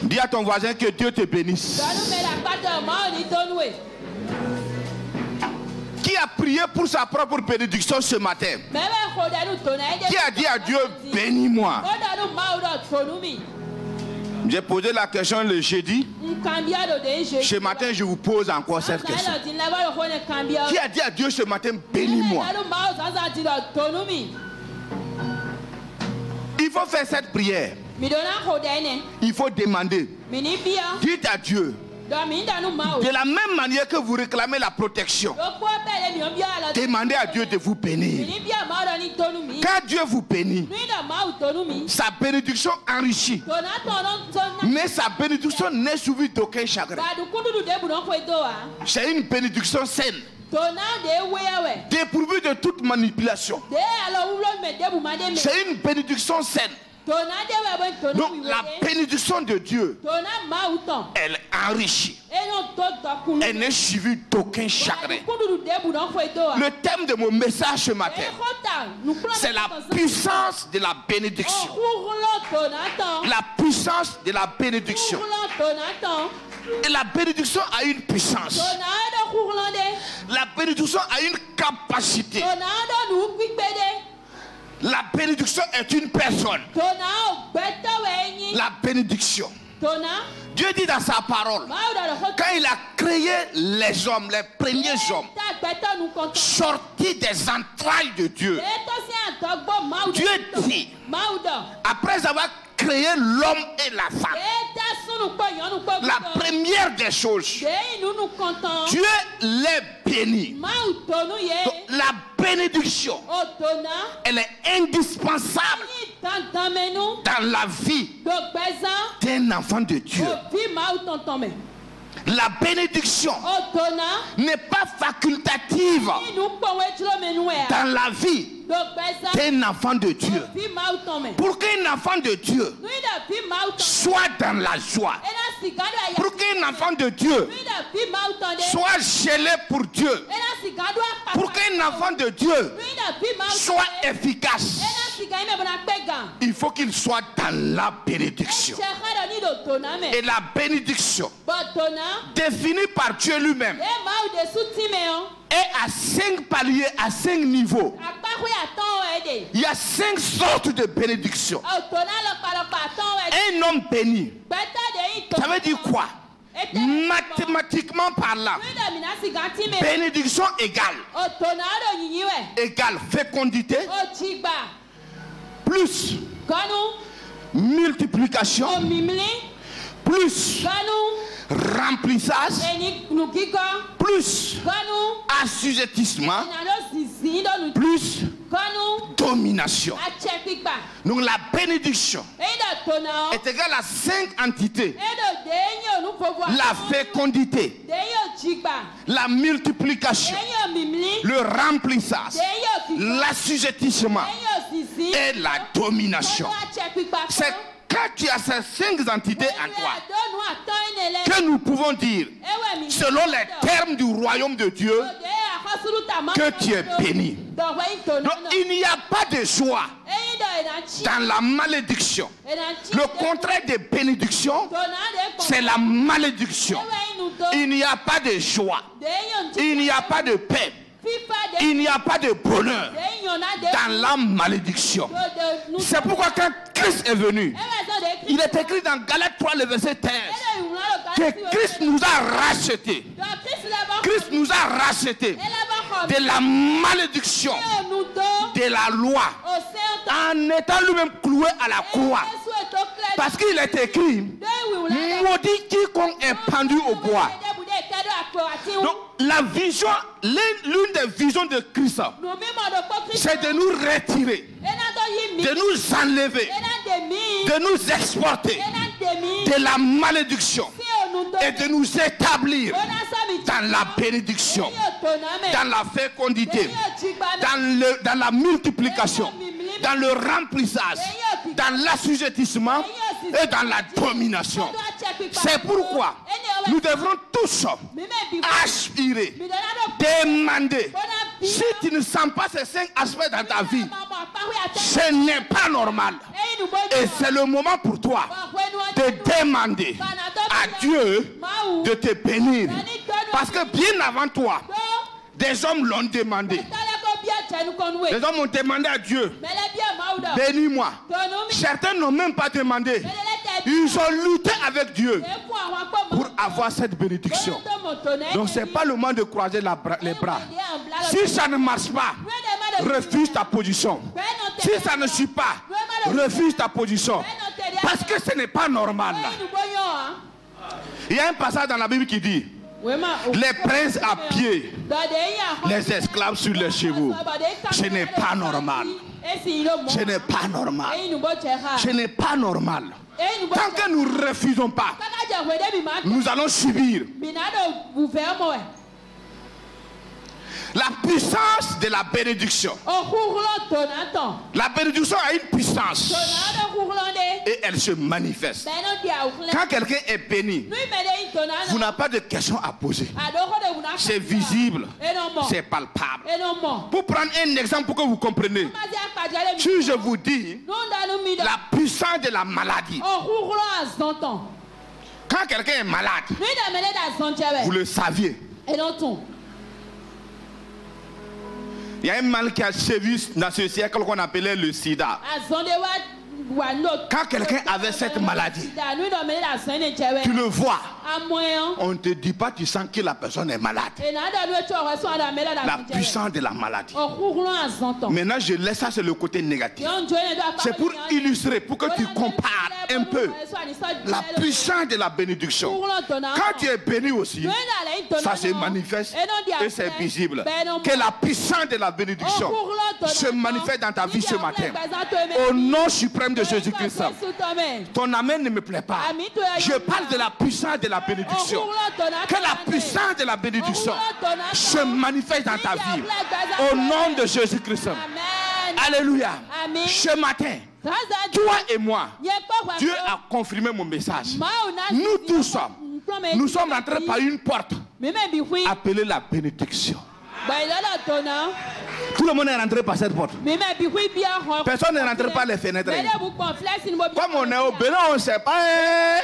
Dis à ton voisin que Dieu te bénisse. Qui a prié pour sa propre bénédiction ce matin? Qui a dit à Dieu, bénis-moi? J'ai posé la question le jeudi. Ce matin, je vous pose encore cette question. Qui a dit à Dieu ce matin, bénis-moi? Il faut faire cette prière. Il faut demander. Dites à Dieu. De la même manière que vous réclamez la protection, demandez à Dieu de vous bénir. Quand Dieu vous bénit, sa bénédiction enrichit. Mais sa bénédiction n'est suivie d'aucun chagrin. C'est une bénédiction saine, dépourvue de toute manipulation. C'est une bénédiction saine. Donc la bénédiction de Dieu, elle enrichit. Elle n'est suivie d'aucun chagrin. Le thème de mon message ce matin, c'est la puissance de la bénédiction. La puissance de la bénédiction. Et la bénédiction a une puissance. La bénédiction a une capacité. La bénédiction est une personne. La bénédiction. Dieu dit dans sa parole, quand il a créé les hommes, les premiers hommes, sortis des entrailles de Dieu, Dieu dit, après avoir créé l'homme et la femme, la première des choses, Dieu les bénit. Donc, la bénédiction, elle est indispensable dans la vie d'un enfant de Dieu. La bénédiction n'est pas facultative dans la vie d'un enfant de Dieu. Pour qu'un enfant de Dieu soit dans la joie, pour qu'un enfant de Dieu soit gelé pour Dieu, pour qu'un enfant de Dieu soit efficace, il faut qu'il soit dans la bénédiction. Et la bénédiction, définie par Dieu lui-même, est à 5 paliers, à 5 niveaux. Il y a 5 sortes de bénédictions. Un homme béni, ça veut dire quoi? Mathématiquement parlant, bénédiction égale fécondité plus multiplication plus remplissage plus assujettissement plus domination. Donc la bénédiction est égale à 5 entités. La fécondité, la multiplication, le remplissage, l'assujettissement et la domination. C'est quand tu as ces 5 entités en toi que nous pouvons dire, selon les termes du royaume de Dieu, que tu es béni. Donc il n'y a pas de joie dans la malédiction. Le contraire de bénédiction, c'est la malédiction. Il n'y a pas de joie, il n'y a pas de paix, il n'y a pas de bonheur dans la malédiction. C'est pourquoi quand Christ est venu, il est écrit dans Galates 3, le verset 13, que Christ nous a rachetés. Christ nous a rachetés de la malédiction de la loi, en étant lui-même cloué à la croix. Parce qu'il est écrit, maudit quiconque est pendu au bois. Donc la vision, l'une des visions de Christ, c'est de nous retirer, de nous enlever, de nous exporter de la malédiction et de nous établir dans la bénédiction, dans la fécondité, dans la multiplication, dans le remplissage, dans l'assujettissement et dans la domination. C'est pourquoi nous devrons tous aspirer, demander. Si tu ne sens pas ces 5 aspects dans ta vie, ce n'est pas normal. Et c'est le moment pour toi de demander à Dieu de te bénir. Parce que bien avant toi, des hommes l'ont demandé. Les hommes ont demandé à Dieu, bénis-moi. Certains n'ont même pas demandé. Ils ont lutté avec Dieu pour avoir cette bénédiction. Donc ce n'est pas le moment de croiser les bras. Si ça ne marche pas, refuse ta position. Si ça ne suit pas, refuse ta position. Parce que ce n'est pas normal. Il y a un passage dans la Bible qui dit, les princes à pied, les esclaves sur les chevaux. Ce n'est pas normal. Ce n'est pas normal. Ce n'est pas normal. Tant que nous ne refusons pas, nous allons subir. La puissance de la bénédiction. La bénédiction a une puissance et elle se manifeste. Quand quelqu'un est béni, vous n'avez pas de questions à poser. C'est visible, c'est palpable. Pour prendre un exemple pour que vous compreniez, si je vous dis la puissance de la maladie, quand quelqu'un est malade, vous le saviez. Il y a un mal qui a sévi dans ce siècle qu'on appelait le sida. Quand quelqu'un avait cette maladie, tu le vois, on ne te dit pas, tu sens que la personne est malade. La puissance de la maladie. Maintenant, je laisse ça sur le côté négatif. C'est pour illustrer, pour que tu compares un peu la puissance de la bénédiction. Quand tu es béni aussi, ça se manifeste et c'est visible. Que la puissance de la bénédiction se manifeste dans ta vie ce matin. Au nom suprême de Jésus-Christ. Ton amen ne me plaît pas. Je parle de la puissance de la bénédiction. Que la puissance de la bénédiction se manifeste dans ta vie. Au nom de Jésus-Christ. Alléluia. Ce matin, toi et moi, Dieu a confirmé mon message. Nous tous, nous sommes rentrés par une porte appelée la bénédiction. Tout le monde est rentré par cette porte. Personne n'est rentré par les fenêtres. Comme on est au Bénin, on ne sait pas.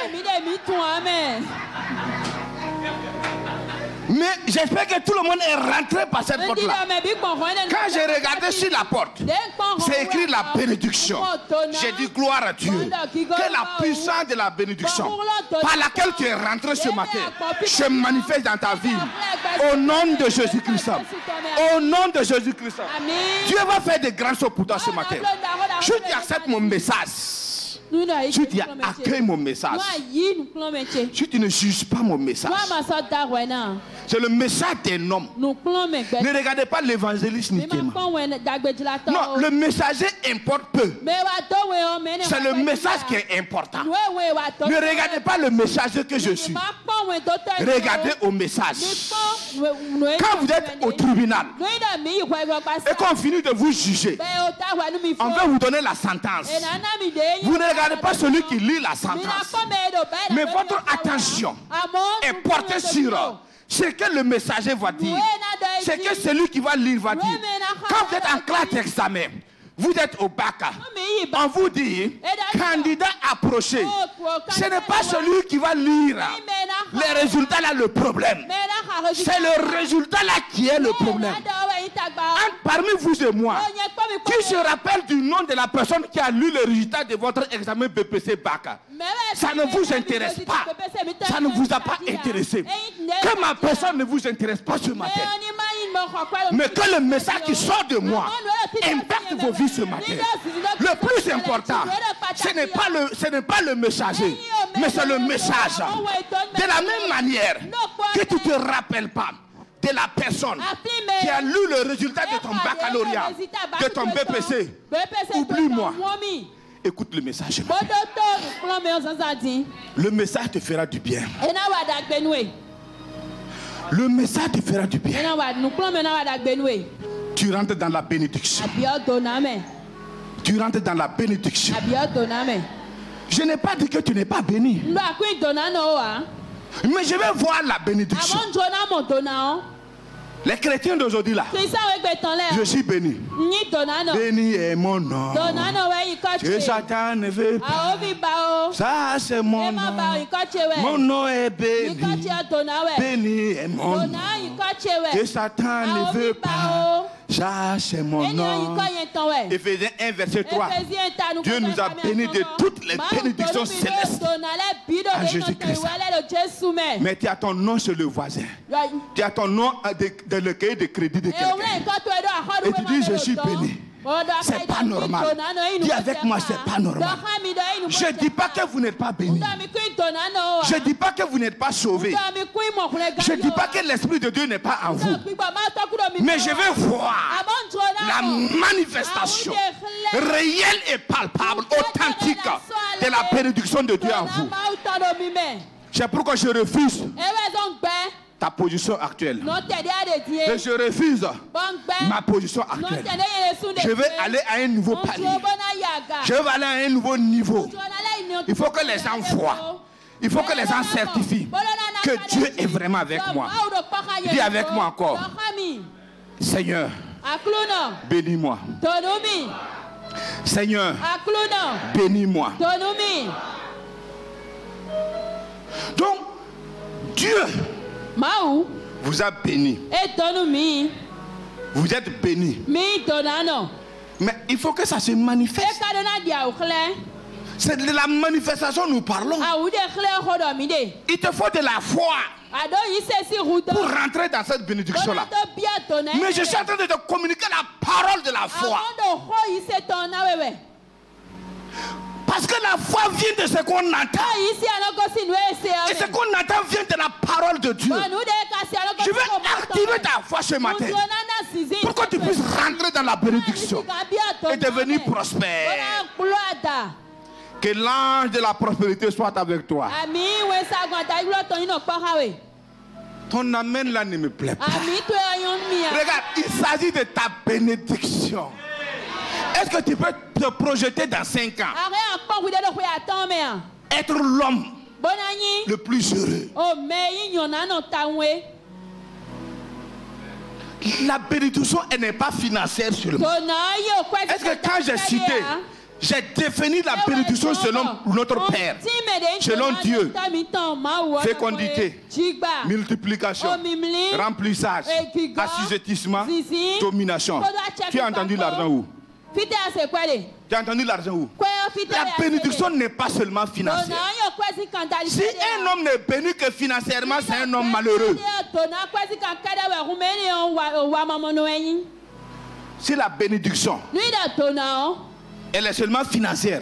Mais j'espère que tout le monde est rentré par cette porte-là. Quand j'ai regardé sur la porte, c'est écrit la bénédiction. J'ai dit gloire à Dieu. Que la puissance de la bénédiction par laquelle tu es rentré ce matin se manifeste dans ta vie. Au nom de Jésus-Christ. Au nom de Jésus-Christ. Dieu va faire des grandes choses pour toi ce matin. Je dis accepte mon message. Tu dis accueille mon message. Si tu ne juges pas mon message, c'est le message d'un homme. Ne regardez pas l'évangéliste Nikéma. Non, le messager importe peu. C'est le message qui est important. Ne regardez pas le messager que je suis. Regardez au message. Quand vous êtes au tribunal et qu'on finit de vous juger, on va vous donner la sentence. Vous ne regardez pas celui qui lit la sentence, mais votre attention est portée sur ce que le messager va dire, ce que celui qui va lire va dire. Quand vous êtes en classe d'examen, vous êtes au bac, on vous dit, candidat approché. Ce n'est pas celui qui va lire les résultats là le problème. C'est le résultat là qui est le problème. Parmi vous et moi, qui se rappelle du nom de la personne qui a lu le résultat de votre examen BPC bac? Ça ne vous intéresse pas. Ça ne vous a pas intéressé. Que ma personne ne vous intéresse pas ce matin. Mais que le message qui sort de moi impacte vos vies ce matin. Le plus important, ce n'est pas le messager, mais c'est le message. De la même manière que tu ne te rappelles pas de la personne qui a lu le résultat de ton baccalauréat, de ton BPC, oublie-moi. Écoute le message. Le message te fera du bien. Le message te fera du bien. Tu rentres dans la bénédiction. Tu rentres dans la bénédiction. Je n'ai pas dit que tu n'es pas béni. Mais je vais voir la bénédiction. Les chrétiens d'aujourd'hui là, je suis béni. Béni est mon nom. que Satan ne veut pas. Ça, c'est mon nom. Mon nom est béni. Béni est mon nom. Que Satan ne veut pas. Ça, c'est mon nom. Éphésiens 1, verset 3. Dieu nous a bénis de toutes les bénédictions célestes à Jésus-Christ. Mais tu as ton nom sur le voisin. Tu as ton nom dans le cahier de crédit de quelqu'un. Et tu dis, je suis béni. C'est pas normal. Dis avec moi, c'est pas normal. Je ne dis pas que vous n'êtes pas béni. Je ne dis pas que vous n'êtes pas sauvé. Je ne dis pas que l'Esprit de Dieu n'est pas en vous. Mais je veux voir la manifestation réelle et palpable, authentique de la bénédiction de Dieu en vous. C'est pourquoi je refuse ta position actuelle. Et je refuse ma position actuelle. Je veux aller à un nouveau palier. Je veux aller à un nouveau niveau. Il faut que les gens voient. Il faut que les gens certifient que Dieu est vraiment avec moi. Dis avec moi encore. Seigneur, bénis-moi. Seigneur, bénis-moi. Donc, Dieu vous a béni. Vous êtes béni. Mais il faut que ça se manifeste. C'est de la manifestation que nous parlons. Il te faut de la foi pour rentrer dans cette bénédiction-là. Mais je suis en train de te communiquer la parole de la foi. Parce que la foi vient de ce qu'on entend. Et ce qu'on entend vient de la parole de Dieu. Je vais activer ta foi ce matin pour que tu puisses rentrer dans la bénédiction et devenir prospère. Que l'ange de la prospérité soit avec toi. Ton amen là ne me plaît pas. Regarde, il s'agit de ta bénédiction. Est-ce que tu peux te projeter dans 5 ans? Être l'homme le plus heureux. La bénédiction, elle n'est pas financière seulement. Est-ce que quand j'ai cité, j'ai défini la bénédiction selon notre Père, selon Dieu: fécondité, multiplication, remplissage, assujettissement, domination. Tu as entendu l'argent où? Tu as entendu l'argent où? La bénédiction n'est pas seulement financière. Si un homme n'est béni que financièrement, c'est un homme malheureux. Si la bénédiction, elle est seulement financière,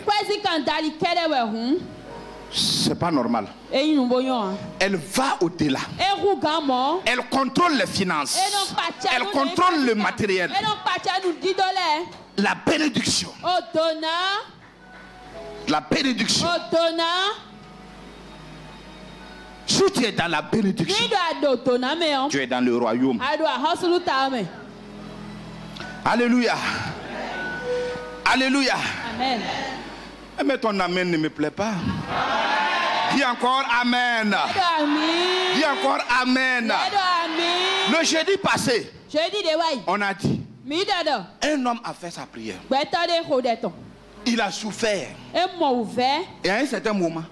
c'est pas normal. Elle va au-delà. Elle contrôle les finances. Elle contrôle le matériel. La bénédiction. La bénédiction. Si tu es dans la bénédiction, tu es dans le royaume. Alléluia. Alléluia. Amen. Mais ton amen ne me plaît pas. Dis encore amen. Dis encore amen. Le jeudi passé, on a dit, un homme a fait sa prière. Il a souffert. Et à un certain moment,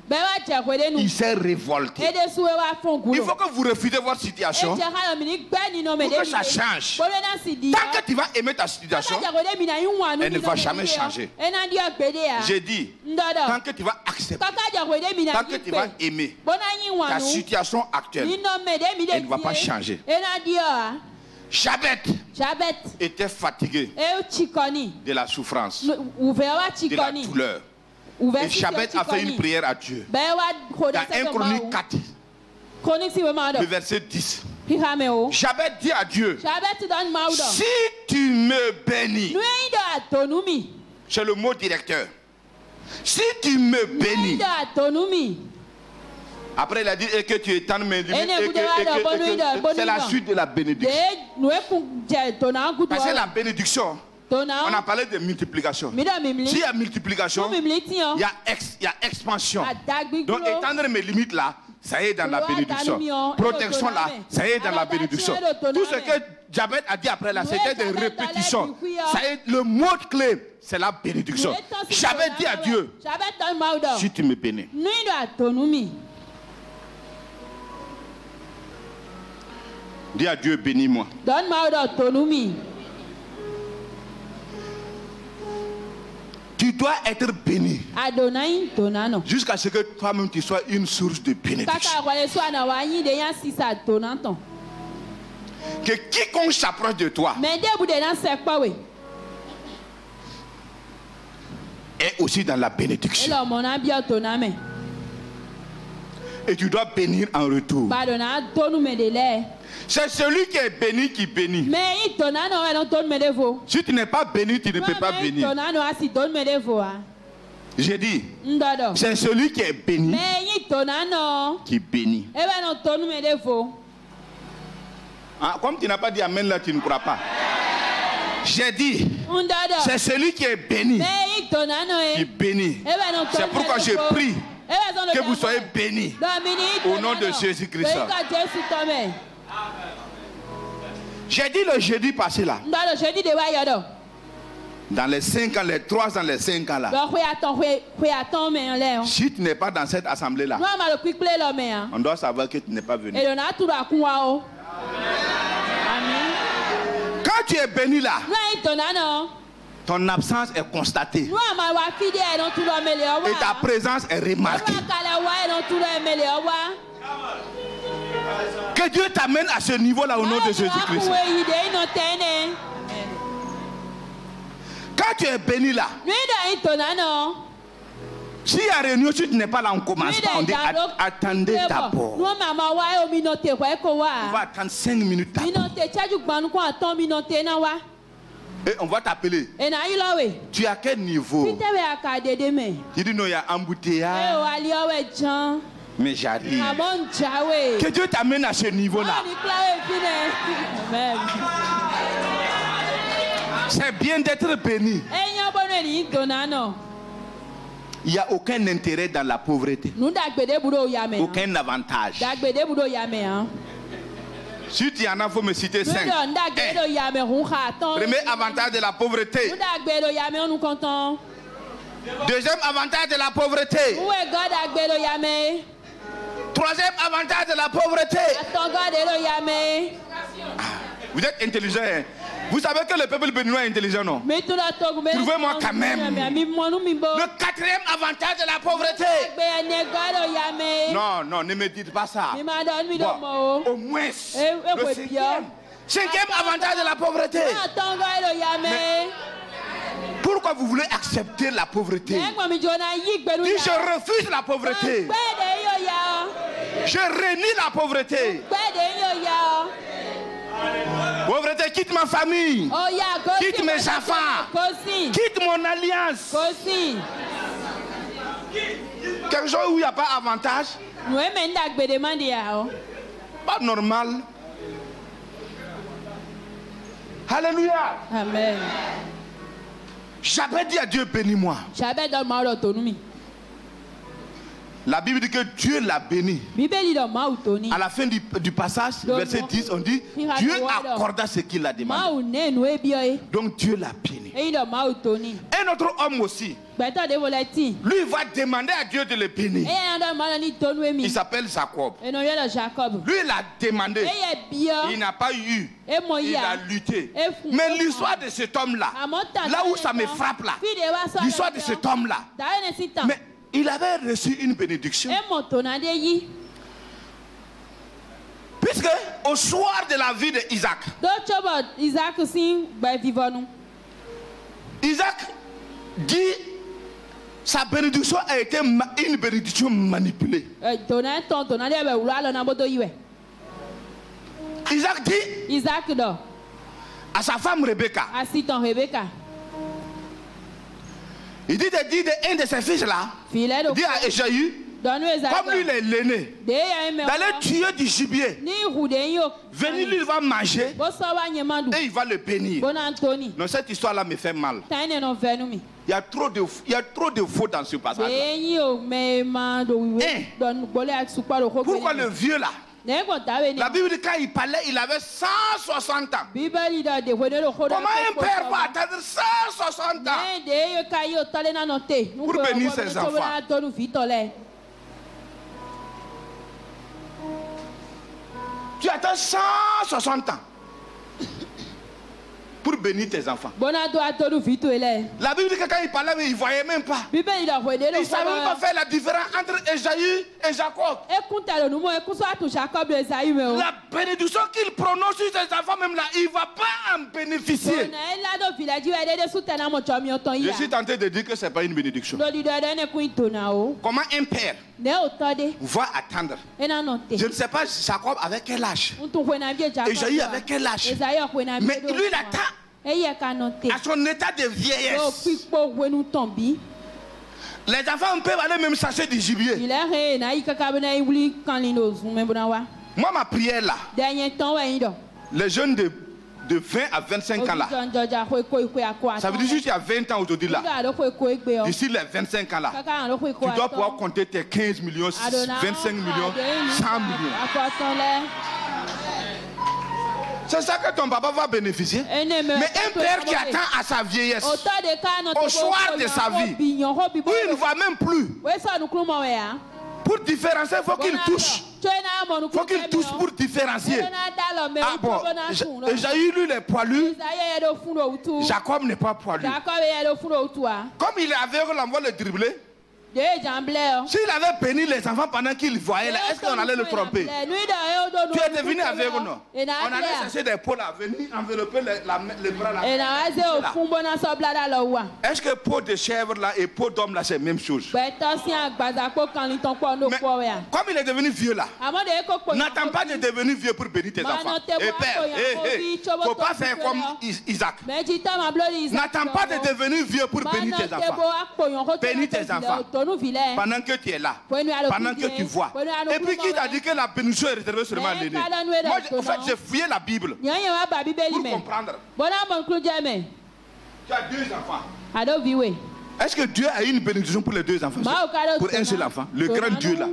il s'est révolté. Il faut que vous refusez votre situation pour que ça change. Tant que tu vas aimer ta situation, elle ne va jamais changer. J'ai dit, tant que tu vas accepter, tant que tu vas aimer ta situation actuelle, elle ne va pas changer. Jabet était fatigué de la souffrance, de la douleur. Et Jabet a fait une prière à Dieu. Dans 1 Chronique 4, le verset 10. Jabet dit à Dieu: si tu me bénis, c'est le mot directeur. Si tu me bénis, après il a dit et que tu étendes mes limites, c'est la suite de la bénédiction. Parce que la bénédiction, on a parlé de multiplication. S'il y a multiplication, il y a expansion. Donc étendre mes limites là, ça y est dans la bénédiction. Protection là, ça y est dans la bénédiction. Tout ce que Jabez a dit après là, c'était des répétitions. Ça y est, le mot clé, c'est la bénédiction. Jabez dit à Dieu, si tu me bénis. Dis à Dieu, bénis-moi. Tu dois être béni jusqu'à ce que toi-même tu sois une source de bénédiction. Que quiconque s'approche de toi est aussi dans la bénédiction. Et tu dois bénir en retour. C'est celui qui est béni qui bénit. Si tu n'es pas béni, tu ne peux pas bénir. J'ai dit, c'est celui qui est béni qui bénit. Ah, comme tu n'as pas dit amen là, tu ne crois pas. J'ai dit, c'est celui qui est béni qui bénit. C'est pourquoi je prie que vous soyez bénis au nom de Jésus-Christ. J'ai dit le jeudi passé là. Dans les 5 ans, les 3 ans, les 5 ans là. Si tu n'es pas dans cette assemblée là, on doit savoir que tu n'es pas venu. Quand tu es béni là, ton absence est constatée et ta présence est remarquée. Que Dieu t'amène à ce niveau là au nom de Jésus-Christ. Quand tu es béni là, s'il y a réunion, si tu n'es pas là, on commence pas. On dit attendez d'abord. On va attendre 5 minutes d'abord. Et on va t'appeler. Tu es à quel niveau? Tu dis non, il y a embouteillage. Mais j'arrive. Que Dieu t'amène à ce niveau-là. C'est bien d'être béni. Il n'y a aucun intérêt dans la pauvreté. Aucun avantage. Si tu en as, il faut me citer 5. Premier avantage de la pauvreté. Deuxième avantage de la pauvreté. Troisième avantage de la pauvreté. Vous êtes intelligent, hein? Vous savez que le peuple béninois est intelligent, non? Trouvez-moi quand même. Le quatrième avantage de la pauvreté. Non, non, ne me dites pas ça. Bon, au moins, le cinquième avantage de la pauvreté. Mais pourquoi vous voulez accepter la pauvreté? Dis, je refuse la pauvreté. Je renie la pauvreté. Pauvreté, quitte ma famille, quitte mes enfants, quitte mon alliance. Quelque chose où il n'y a pas avantage, pas normal. Alléluia. Amen. J'avais dit à Dieu, bénis-moi. La Bible dit que Dieu l'a béni. À la fin du passage, verset 10, on dit Dieu accorda ce qu'il a demandé. Donc Dieu l'a béni. Un autre homme aussi, lui va demander à Dieu de le bénir. Il s'appelle Jacob. Lui, il a demandé. Il n'a pas eu. Il a lutté. Mais l'histoire de cet homme-là, là où ça me frappe là, l'histoire de cet homme-là, mais il avait reçu une bénédiction. Puisque au soir de la vie d'Isaac, Isaac dit sa bénédiction a été une bénédiction manipulée. Isaac dit à sa femme Rebecca, il dit de un de ses fils là, dit à Ésaü, comme lui il est l'aîné, d'aller tuer du gibier. Venir, lui, il va manger et il va le bénir. Non, cette histoire-là me fait mal. Il y a trop de faux dans ce passage. Pourquoi le vieux là? La Bible dit quand il parlait, il avait 160 ans. Comment un père va attendre 160 ans pour bénir ses enfants? Tu attends 160 ans pour bénir tes enfants. La Bible dit que quand il parlait, il ne voyait même pas. Il ne savait même pas faire la différence entre Esaü et Jacob. La bénédiction qu'il prononce sur ses enfants, même là, il ne va pas en bénéficier. Je suis tenté de dire que ce n'est pas une bénédiction. Comment un père va attendre? Je ne sais pas Jacob avec quel âge, Esaü avec quel âge, mais lui il attend à son état de vieillesse. Les enfants peuvent aller même chercher du gibier. Moi ma prière là, les jeunes de 20 à 25 ans là, ça veut dire juste il y a 20 ans aujourd'hui là, d'ici les 25 ans là, tu dois pouvoir compter tes 15 millions, 25 millions, 100 millions. C'est ça que ton papa va bénéficier. Mais un père qui attend à sa vieillesse, au soir de sa vie, où il ne va même plus, pour différencier, il faut qu'il touche. Il faut qu'il touche pour différencier. Ah bon, Esaü lui il est poilu, Jacob n'est pas poilu. Comme il est aveugle, on va le dribbler. S'il avait béni les enfants pendant qu'il voyait là, est-ce qu'on allait le tromper? Tu es devenu aveugle, non? On allait chercher des peaux là, venir envelopper les bras là. Est-ce que peau de chèvre là et peau d'homme là c'est la même chose? Mais comme il est devenu vieux là, n'attends pas de devenir vieux pour bénir tes enfants. Et père, il ne faut pas faire comme Isaac. N'attends pas de devenir vieux pour bénir tes enfants. Bénis tes enfants pendant que tu es là, pendant que tu vois. Et puis qui t'a dit que la bénédiction est réservée seulement à l'aîné? Moi, en fait, j'ai fouillé la Bible pour comprendre. Tu as 2 enfants. Est-ce que Dieu a une bénédiction pour les 2 enfants? Pour un seul enfant, le grand Dieu là.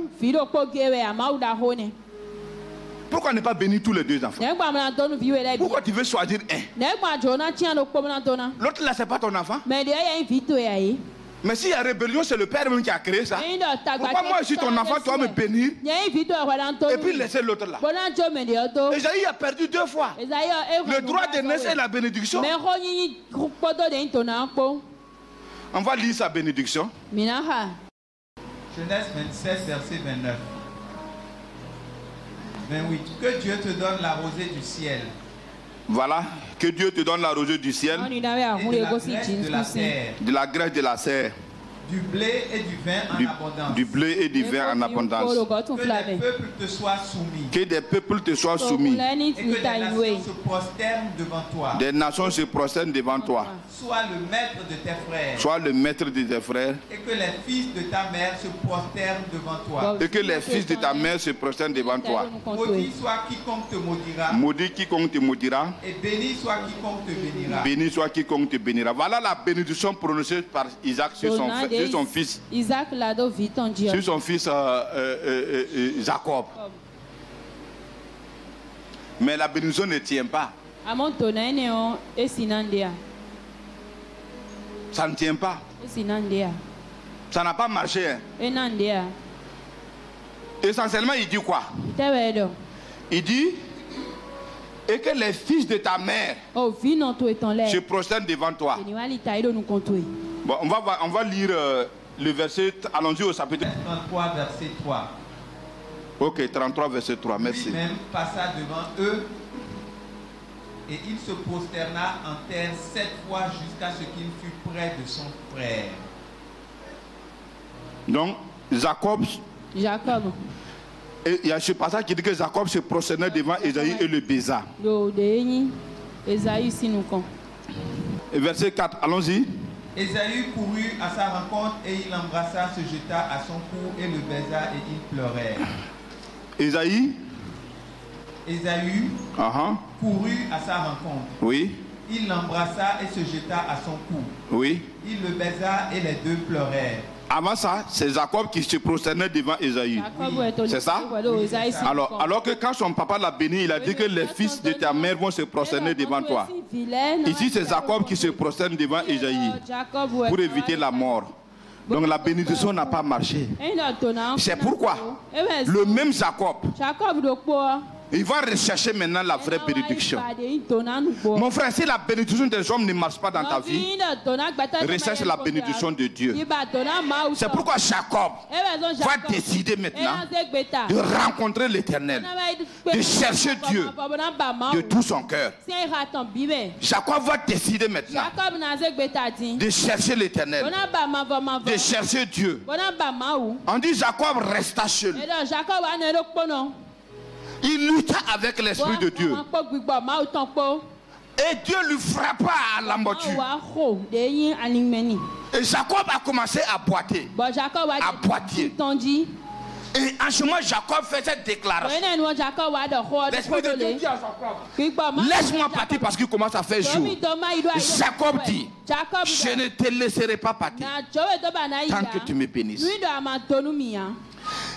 Pourquoi ne pas bénir tous les 2 enfants? Pourquoi tu veux choisir un? L'autre là, c'est pas ton enfant? Mais s'il y a rébellion, c'est le père même qui a créé ça. Pourquoi moi je suis ton enfant, tu vas me bénir et puis laisser l'autre là? Esaü a perdu 2 fois. Le droit de naissance et la bénédiction. On va lire sa bénédiction. Genèse 27, verset 29. 28. Que Dieu te donne la rosée du ciel. Voilà, que Dieu te donne la rosée du ciel, et de la graisse de la terre, de la graisse de la serre, du blé et du vin en abondance. Du blé et du vin en abondance. Que les peuples te soient soumis. Que des peuples te soient soumis. Et que des nations se prosternent devant toi. Des nations se prosternent devant toi. Sois le maître de tes frères. Sois le maître de tes frères. Et que les fils de ta mère se prosternent devant toi. Et que les fils de ta mère se prosternent devant toi. Maudit soit quiconque te maudira. Maudit quiconque te maudira. Et béni soit quiconque te bénira. Béni soit quiconque te bénira. Voilà la bénédiction prononcée par Isaac sur son fils. Sur son fils Jacob. Mais la bénédiction ne tient pas. Ça ne tient pas. Ça n'a pas marché. Hein. Essentiellement, il dit quoi? Il dit et que les fils de ta mère se prosternent devant toi. Bon, on va lire le verset. Allons-y au chapitre 33, verset 3. Ok, 33, verset 3. Merci. Lui-même passa devant eux et il se prosterna en terre 7 fois jusqu'à ce qu'il fût près de son frère. Donc, Jacob. Et il y a ce passage qui dit que Jacob se prosternait devant Esaü et le baisa. Et verset 4, allons-y. Ésaü courut à sa rencontre et il l'embrassa, se jeta à son cou et le baisa et ils pleurèrent. Ésaü courut à sa rencontre. Oui. Il l'embrassa et se jeta à son cou. Oui. Il le baisa et les deux pleurèrent. Avant ça, c'est Jacob qui se prosternait devant Ésaü. C'est ça? Alors que quand son papa l'a béni, il a dit que les fils de ta mère vont se prosterner devant toi. Ici, c'est Jacob qui se prosterne devant Ésaü pour éviter la mort. Donc la bénédiction n'a pas marché. C'est pourquoi le même Jacob, il va rechercher maintenant la vraie bénédiction. Mon frère, si la bénédiction des hommes ne marche pas dans ta vie, recherche la bénédiction de Dieu. C'est pourquoi Jacob va décider maintenant de rencontrer l'Éternel, de chercher Dieu de tout son cœur. Jacob va décider maintenant de chercher l'Éternel, de chercher Dieu. On dit Jacob resta seul. Il lutta avec l'Esprit de Dieu. Et Dieu lui frappa à la moitié. Et Jacob a commencé à boiter. Et en ce moment, Jacob fait cette déclaration. L'Esprit de Dieu dit à Jacob, laisse-moi partir parce qu'il commence à faire jour. Jacob dit, je ne te laisserai pas partir tant que tu me bénisses.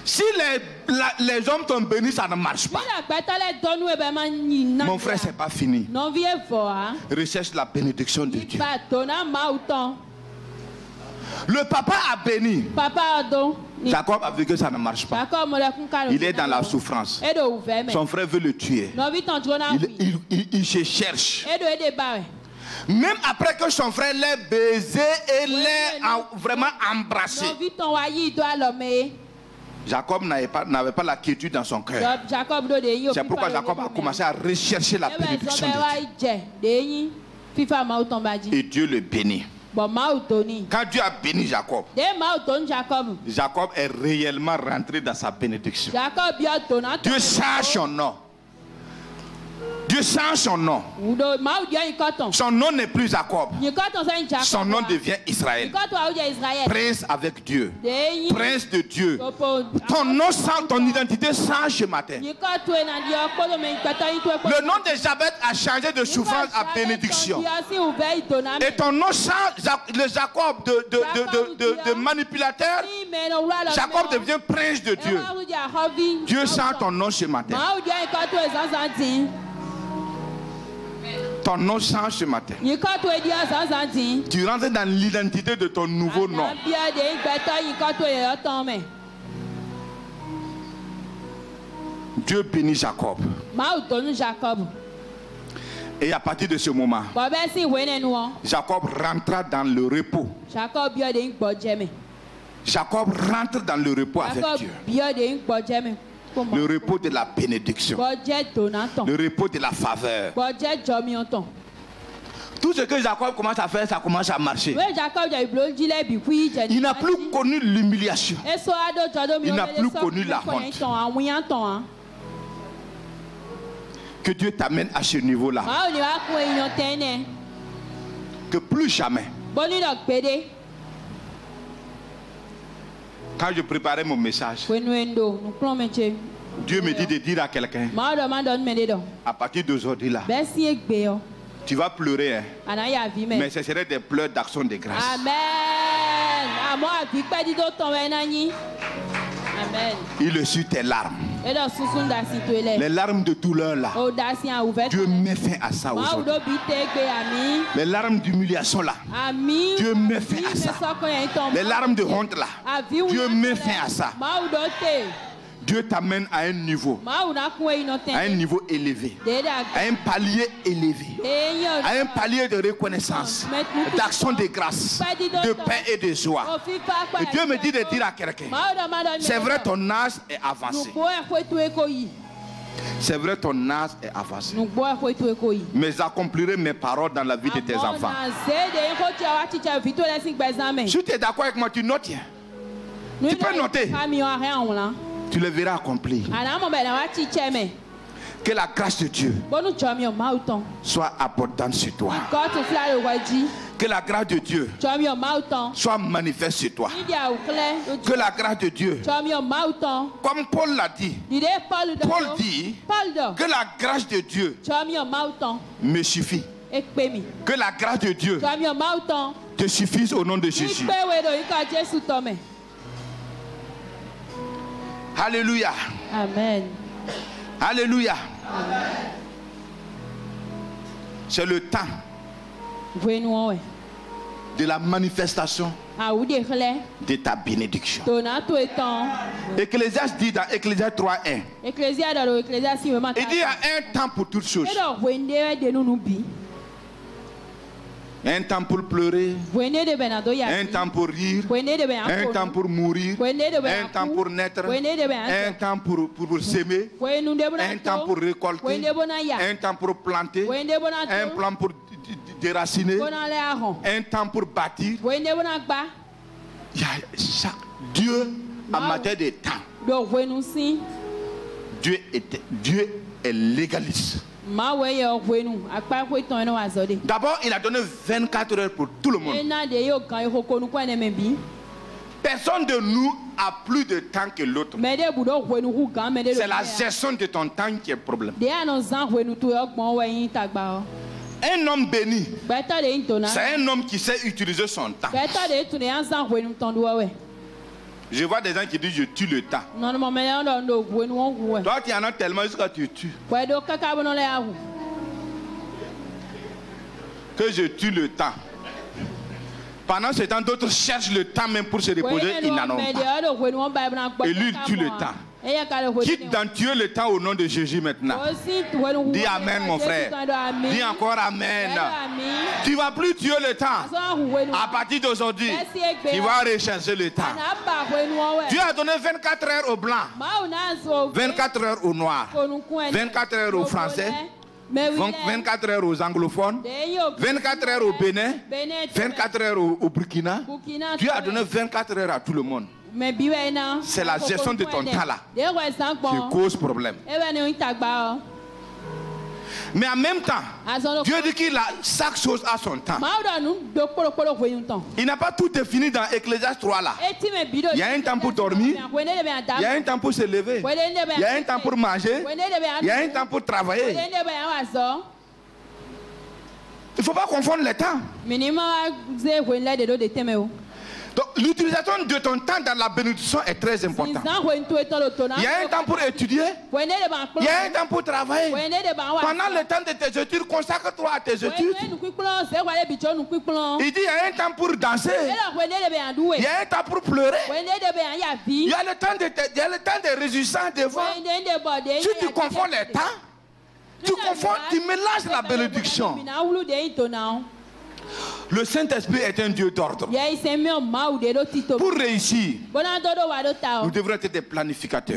Si les hommes t'ont béni, ça ne marche pas. Mon frère, c'est pas fini. Recherche la bénédiction de Dieu. Le papa a béni. Jacob a vu que ça ne marche pas. Il est dans la souffrance. Son frère veut le tuer. Il se cherche. Même après que son frère l'ait baisé et l'ait vraiment embrassé, Jacob n'avait pas la quiétude dans son cœur. C'est pourquoi Jacob a commencé à rechercher la bénédiction de Dieu. Et Dieu le bénit. Quand Dieu a béni Jacob, Jacob est réellement rentré dans sa bénédiction. Dieu change son nom. Dieu change son nom. Son nom n'est plus Jacob. Son nom devient Israël. Prince avec Dieu. Prince de Dieu. Ton nom change, ton identité change ce matin. Le nom de Jabez a changé de souffrance à bénédiction. Et ton nom change, le Jacob de manipulateur, Jacob devient prince de Dieu. Dieu change ton nom ce matin. Ton nom change ce matin. Tu rentres dans l'identité de ton nouveau nom. Dieu bénit Jacob. Et à partir de ce moment, Jacob rentra dans le repos. Jacob rentre dans le repos avec Dieu. Le repos de la bénédiction. Le repos de la faveur. Tout ce que Jacob commence à faire, ça commence à marcher. Il n'a plus connu l'humiliation. Il n'a plus connu la honte. Que Dieu t'amène à ce niveau-là. Que plus jamais. Quand je préparais mon message, Dieu me dit de dire à quelqu'un, à partir d'aujourd'hui là, tu vas pleurer, hein, mais ce serait des pleurs d'action de grâce. Amen. Il reçut tes larmes. Les larmes de douleur là. Dieu met fin à ça aujourd'hui. Les larmes d'humiliation là. Dieu met fin à ça. Les larmes de honte là. Dieu met fin à ça. Dieu t'amène à un niveau élevé, à un palier élevé, à un palier de reconnaissance, d'action de grâce, de paix et de joie. Et Dieu me dit de dire à quelqu'un, c'est vrai ton âge est avancé. C'est vrai ton âge est avancé. Mais j'accomplirai mes paroles dans la vie de tes enfants. Si tu es d'accord avec moi, tu notes. Tu peux noter. Tu le verras accompli. Que la grâce de Dieu soit abondante sur toi. Que la grâce de Dieu soit manifeste sur toi. Que la grâce de Dieu, comme Paul l'a dit, Paul dit que la grâce de Dieu me suffit. Que la grâce de Dieu te suffise au nom de Jésus. Alléluia. Amen. Alléluia. C'est le temps de la manifestation de ta bénédiction. Ecclésiaste dit dans Ecclésiaste 3:1. Il dit il y a un temps pour toutes choses. Un temps pour pleurer, un temps pour rire, un temps pour mourir, un temps pour naître, un temps pour s'aimer, un temps pour récolter, un temps pour planter, un temps pour déraciner, un temps pour bâtir. Il y a Dieu en matière de temps. Dieu est légaliste. D'abord, il a donné 24 heures pour tout le monde. Personne de nous a plus de temps que l'autre. C'est la gestion de ton temps qui est le problème. Un homme béni, c'est un homme qui sait utiliser son temps. Je vois des gens qui disent je tue le temps. Toi, tu en as tellement jusqu'à tu tues. Que je tue le temps. Pendant ce temps, d'autres cherchent le temps même pour se reposer, ils n'en ont pas. Et lui, il tue le temps. Quitte d'en tuer le temps au nom de Jésus maintenant. Dis Amen, mon frère. Dis encore Amen. Tu ne vas plus tuer le temps. À partir d'aujourd'hui, tu vas rechercher le temps. Dieu a donné 24 heures au blanc, 24 heures au noir, 24 heures aux français, 24 heures aux anglophones, 24 heures au Bénin, 24 heures au Burkina. Dieu a donné 24 heures à tout le monde. C'est la gestion de ton temps là qui cause problème. Mais en même temps, Dieu dit qu'il a chaque chose à son temps. Il n'a pas tout défini dans Ecclésiaste 3 là. Il y a un temps pour dormir, il y a un temps pour se lever, il y a un temps pour manger, il y a un temps pour travailler. Il ne faut pas confondre les temps. Donc l'utilisation de ton temps dans la bénédiction est très importante. Il y a un temps pour étudier, il y a un temps pour travailler. Pendant le temps de tes études, consacre-toi à tes études. Il dit il y a un temps pour danser, il y a un temps pour pleurer, il y a le temps de résistance devant. Si tu confonds les temps, tu mélanges la bénédiction. Le Saint-Esprit est un Dieu d'ordre. Pour réussir, nous devrons être des planificateurs.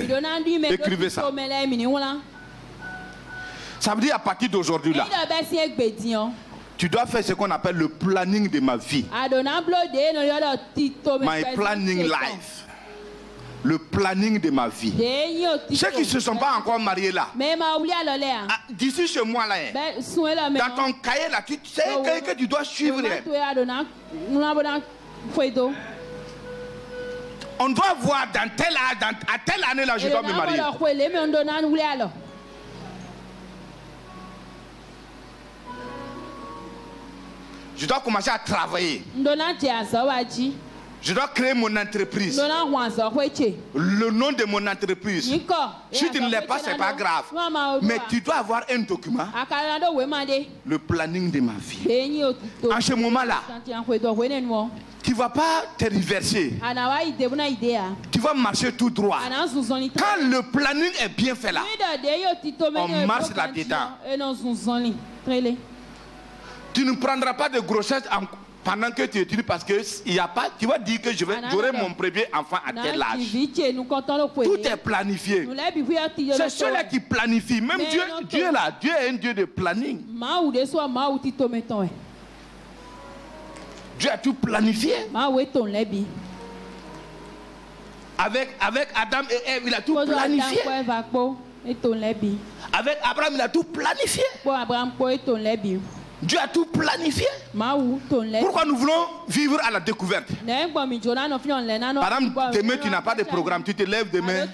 Écrivez ça. Ça veut dire à partir d'aujourd'hui là, tu dois faire ce qu'on appelle le planning de ma vie. My planning life. Le planning de ma vie. Ceux qui ne se sont pas encore mariés là, d'ici chez moi là, dans ton cahier là, tu sais que tu dois suivre. On doit voir dans à telle année là, je dois me marier. Je dois commencer à travailler. Je dois créer mon entreprise. Le nom de mon entreprise. Si tu ne l'as pas, ce n'est pas grave. Mais tu dois avoir un document. Le planning de ma vie. En ce moment-là, tu ne vas pas te reverser. Tu vas marcher tout droit. Quand le planning est bien fait là, on marche là-dedans. Tu ne prendras pas de grossesse pendant que tu étudies parce que il y a pas, tu vas dire que j'aurai mon premier enfant à tel âge. Tout est planifié. C'est ceux-là qui planifient. Même Dieu là, Dieu est un Dieu de planning. Dieu a tout planifié. Avec Adam et Ève, il a tout planifié. Avec Abraham, il a tout planifié. Dieu a tout planifié. Pourquoi nous voulons vivre à la découverte? Par exemple, demain tu n'as pas de programme, tu te lèves demain,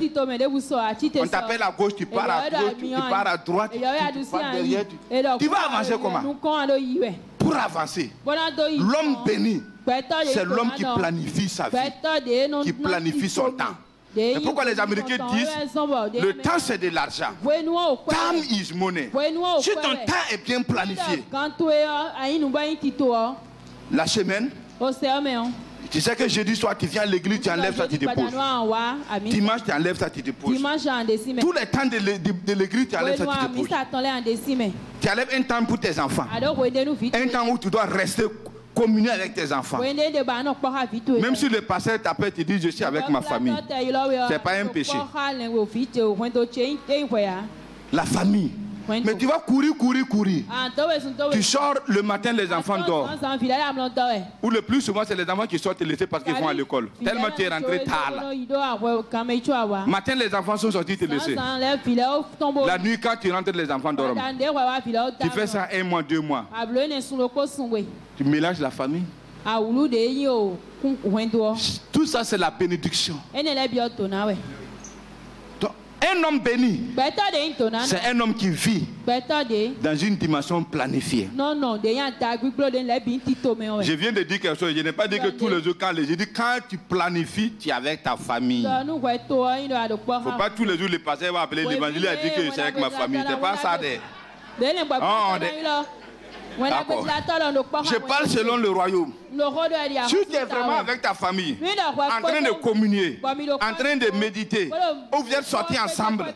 on t'appelle à gauche, tu pars à gauche, tu pars à droite, tu pars derrière, tu vas avancer comment? Pour avancer, l'homme béni, c'est l'homme qui planifie sa vie, qui planifie son temps. Et pourquoi les Américains disent le temps c'est de l'argent? Time is money. Si ton temps est bien planifié, la semaine, tu sais que jeudi soir tu viens à l'église, tu enlèves ça, tu te poses. Dimanche tu enlèves ça, tu te poses. Tous les temps de l'église tu enlèves ça, tu te poses. Tu enlèves un temps pour tes enfants, un temps où tu dois rester communier avec tes enfants. Même si le pasteur t'appelle, tu dis je suis avec ma famille. C'est pas un péché. La famille. Mais tu vas courir. Tu sors le matin, les enfants dorment. Ou le plus souvent, c'est les enfants qui sortent te laisser parce qu'ils vont à l'école. Tellement tu es rentré tard là. Matin, les enfants sont sortis te laisser. La nuit, quand tu rentres, les enfants dorment. Tu fais ça 1 mois, 2 mois. Tu mélanges la famille. Tout ça, c'est la bénédiction. Un homme béni, c'est un homme qui vit dans une dimension planifiée. Je viens de dire quelque chose. Je n'ai pas dit que tous les jours, j'ai dit quand tu planifies, tu es avec ta famille. Il ne faut pas tous les jours le pasteur va appeler l'évangile et dire que je suis avec ma famille. C'est pas ça. D'accord. Je parle selon le royaume. Si tu es vraiment avec ta famille, en train de communier, en train de méditer, ou vous êtes sortis ensemble,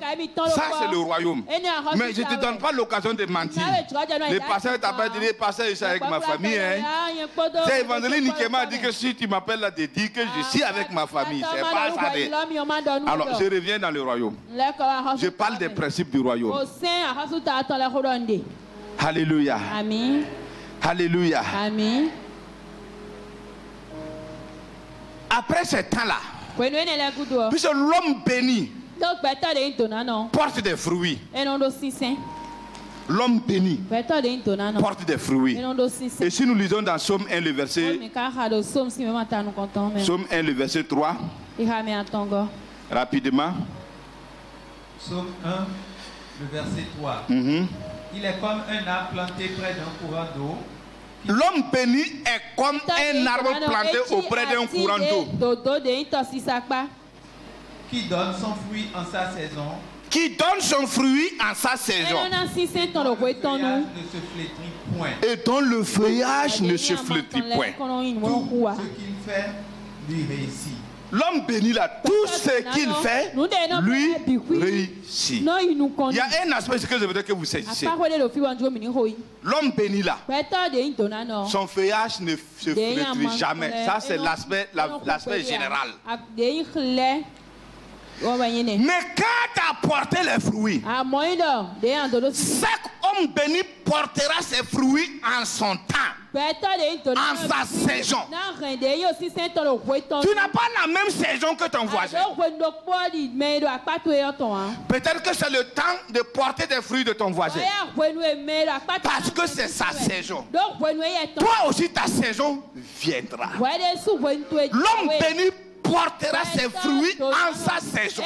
ça c'est le royaume. Mais je ne te donne pas l'occasion de mentir. Le pasteur t'a pas dit, le pasteur je suis avec ma famille. C'est évangile Nikema dit que si tu m'appelles là, tu dis que je suis avec ma famille. C'est pas ça. Alors je reviens dans le royaume. Je parle des principes du royaume. Alléluia. Amen. Alléluia. Amen. Après ce temps-là, puisque l'homme béni porte des fruits. L'homme béni porte des fruits. Et si nous lisons dans Somme 1, le verset, Somme 1, le verset 3, rapidement. Somme 1, le verset 3. Il est comme un arbre planté près d'un courant d'eau. L'homme béni est comme un arbre planté auprès d'un courant d'eau. Qui donne son fruit en sa saison. Qui donne son fruit en sa saison. Et dont le feuillage ne se flétrit point. Tout ce qu'il fait lui réussit. L'homme béni là, tout ce qu'il fait, lui réussit. Il y a un aspect que je voudrais que vous saisissiez. L'homme béni là, son feuillage ne se flétrit jamais. Ça c'est l'aspect général. Mais quand tu as porté les fruits, chaque homme béni portera ses fruits en son temps, en sa saison. Tu n'as pas la même saison que ton voisin. Peut-être que c'est le temps de porter des fruits de ton voisin, parce que c'est sa saison. Toi aussi ta saison viendra. L'homme béni portera ses fruits en sa saison.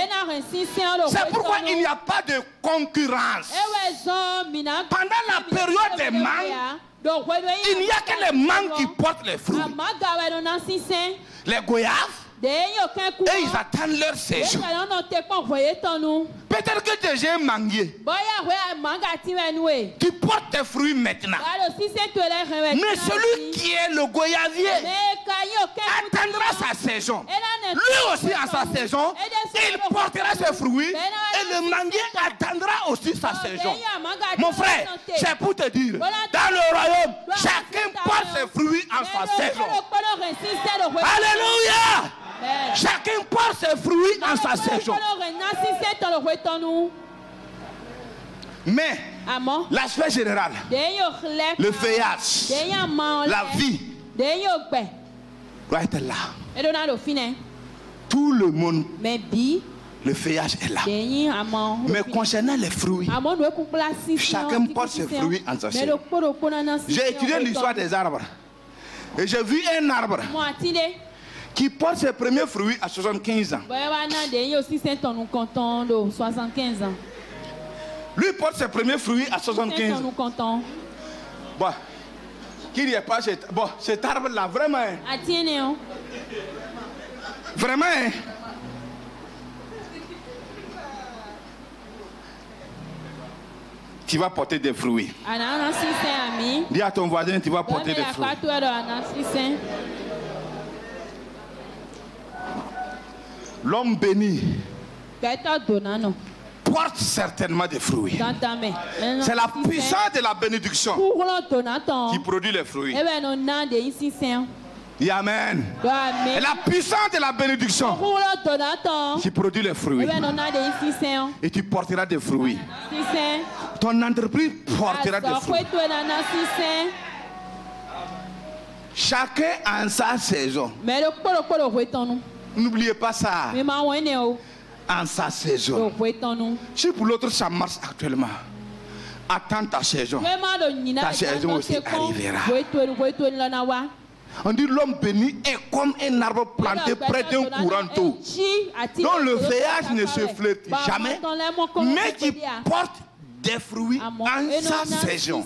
C'est pourquoi il n'y a pas de concurrence. Pendant la période des mangues, il n'y a que les mangues qui portent les fruits. Les goyaves, et ils attendent leur saison. Peut-être que tu es un manguier. Tu portes tes fruits maintenant. Mais celui qui est le goyavier attendra sa saison. Lui aussi en sa saison, il portera ses fruits. Et le manguier attendra aussi sa saison. Mon frère, c'est pour te dire, dans le royaume, chacun porte ses fruits en sa saison. Alléluia! Chacun porte ses fruits en sa saison. Mais l'aspect général, le feuillage, la vie doit être là. Tout le monde Le feuillage est là. Mais concernant les fruits, chacun porte ses fruits en sa chair. J'ai étudié l'histoire des arbres. Et j'ai vu un arbre qui porte ses premiers fruits à 75 ans. Lui porte ses premiers fruits à 75 ans. Bon, qu'il n'y ait pas cet arbre-là, vraiment. Vraiment. Tu vas porter des fruits. Dis à ton voisin, tu vas porter des fruits. L'homme béni porte certainement des fruits. C'est la puissance de la bénédiction qui produit les fruits. Et amen. Et la puissance de la bénédiction qui produit les fruits. Et tu porteras des fruits. Ton entreprise portera des fruits. Chacun en sa saison. N'oubliez pas ça. En sa saison. Si pour l'autre ça marche actuellement, attends ta saison. Ta saison aussi arrivera. On dit l'homme béni est comme un arbre planté près d'un courant d'eau, dont le feuillage ne se flétrit jamais, mais qui porte des fruits en sa saison.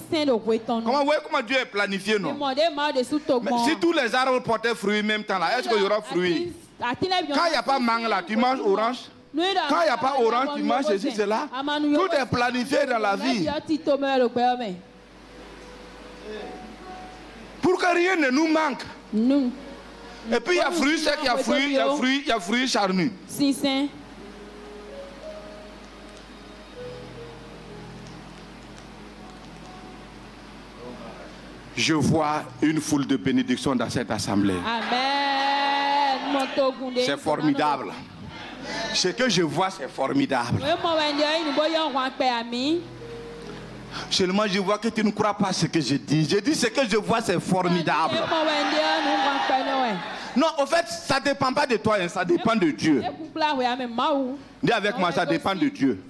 Comment Dieu est planifié, non? Mais si tous les arbres portaient fruits en même temps, est-ce qu'il y aura fruits? Quand il n'y a pas mangue là, tu manges orange. Quand il n'y a pas orange, tu manges ceci, cela. Tout est planifié dans la vie. Pour que rien ne nous manque. Et puis il y a fruits secs, il y a fruits, il y a fruits charnus. Je vois une foule de bénédictions dans cette assemblée. Amen. C'est formidable. Ce que je vois, c'est formidable. Seulement, je vois que tu ne crois pas ce que je dis. Je dis ce que je vois, c'est formidable. Non, en fait, ça ne dépend pas de toi, hein, ça dépend de Dieu. Dis avec moi, ça dépend de Dieu.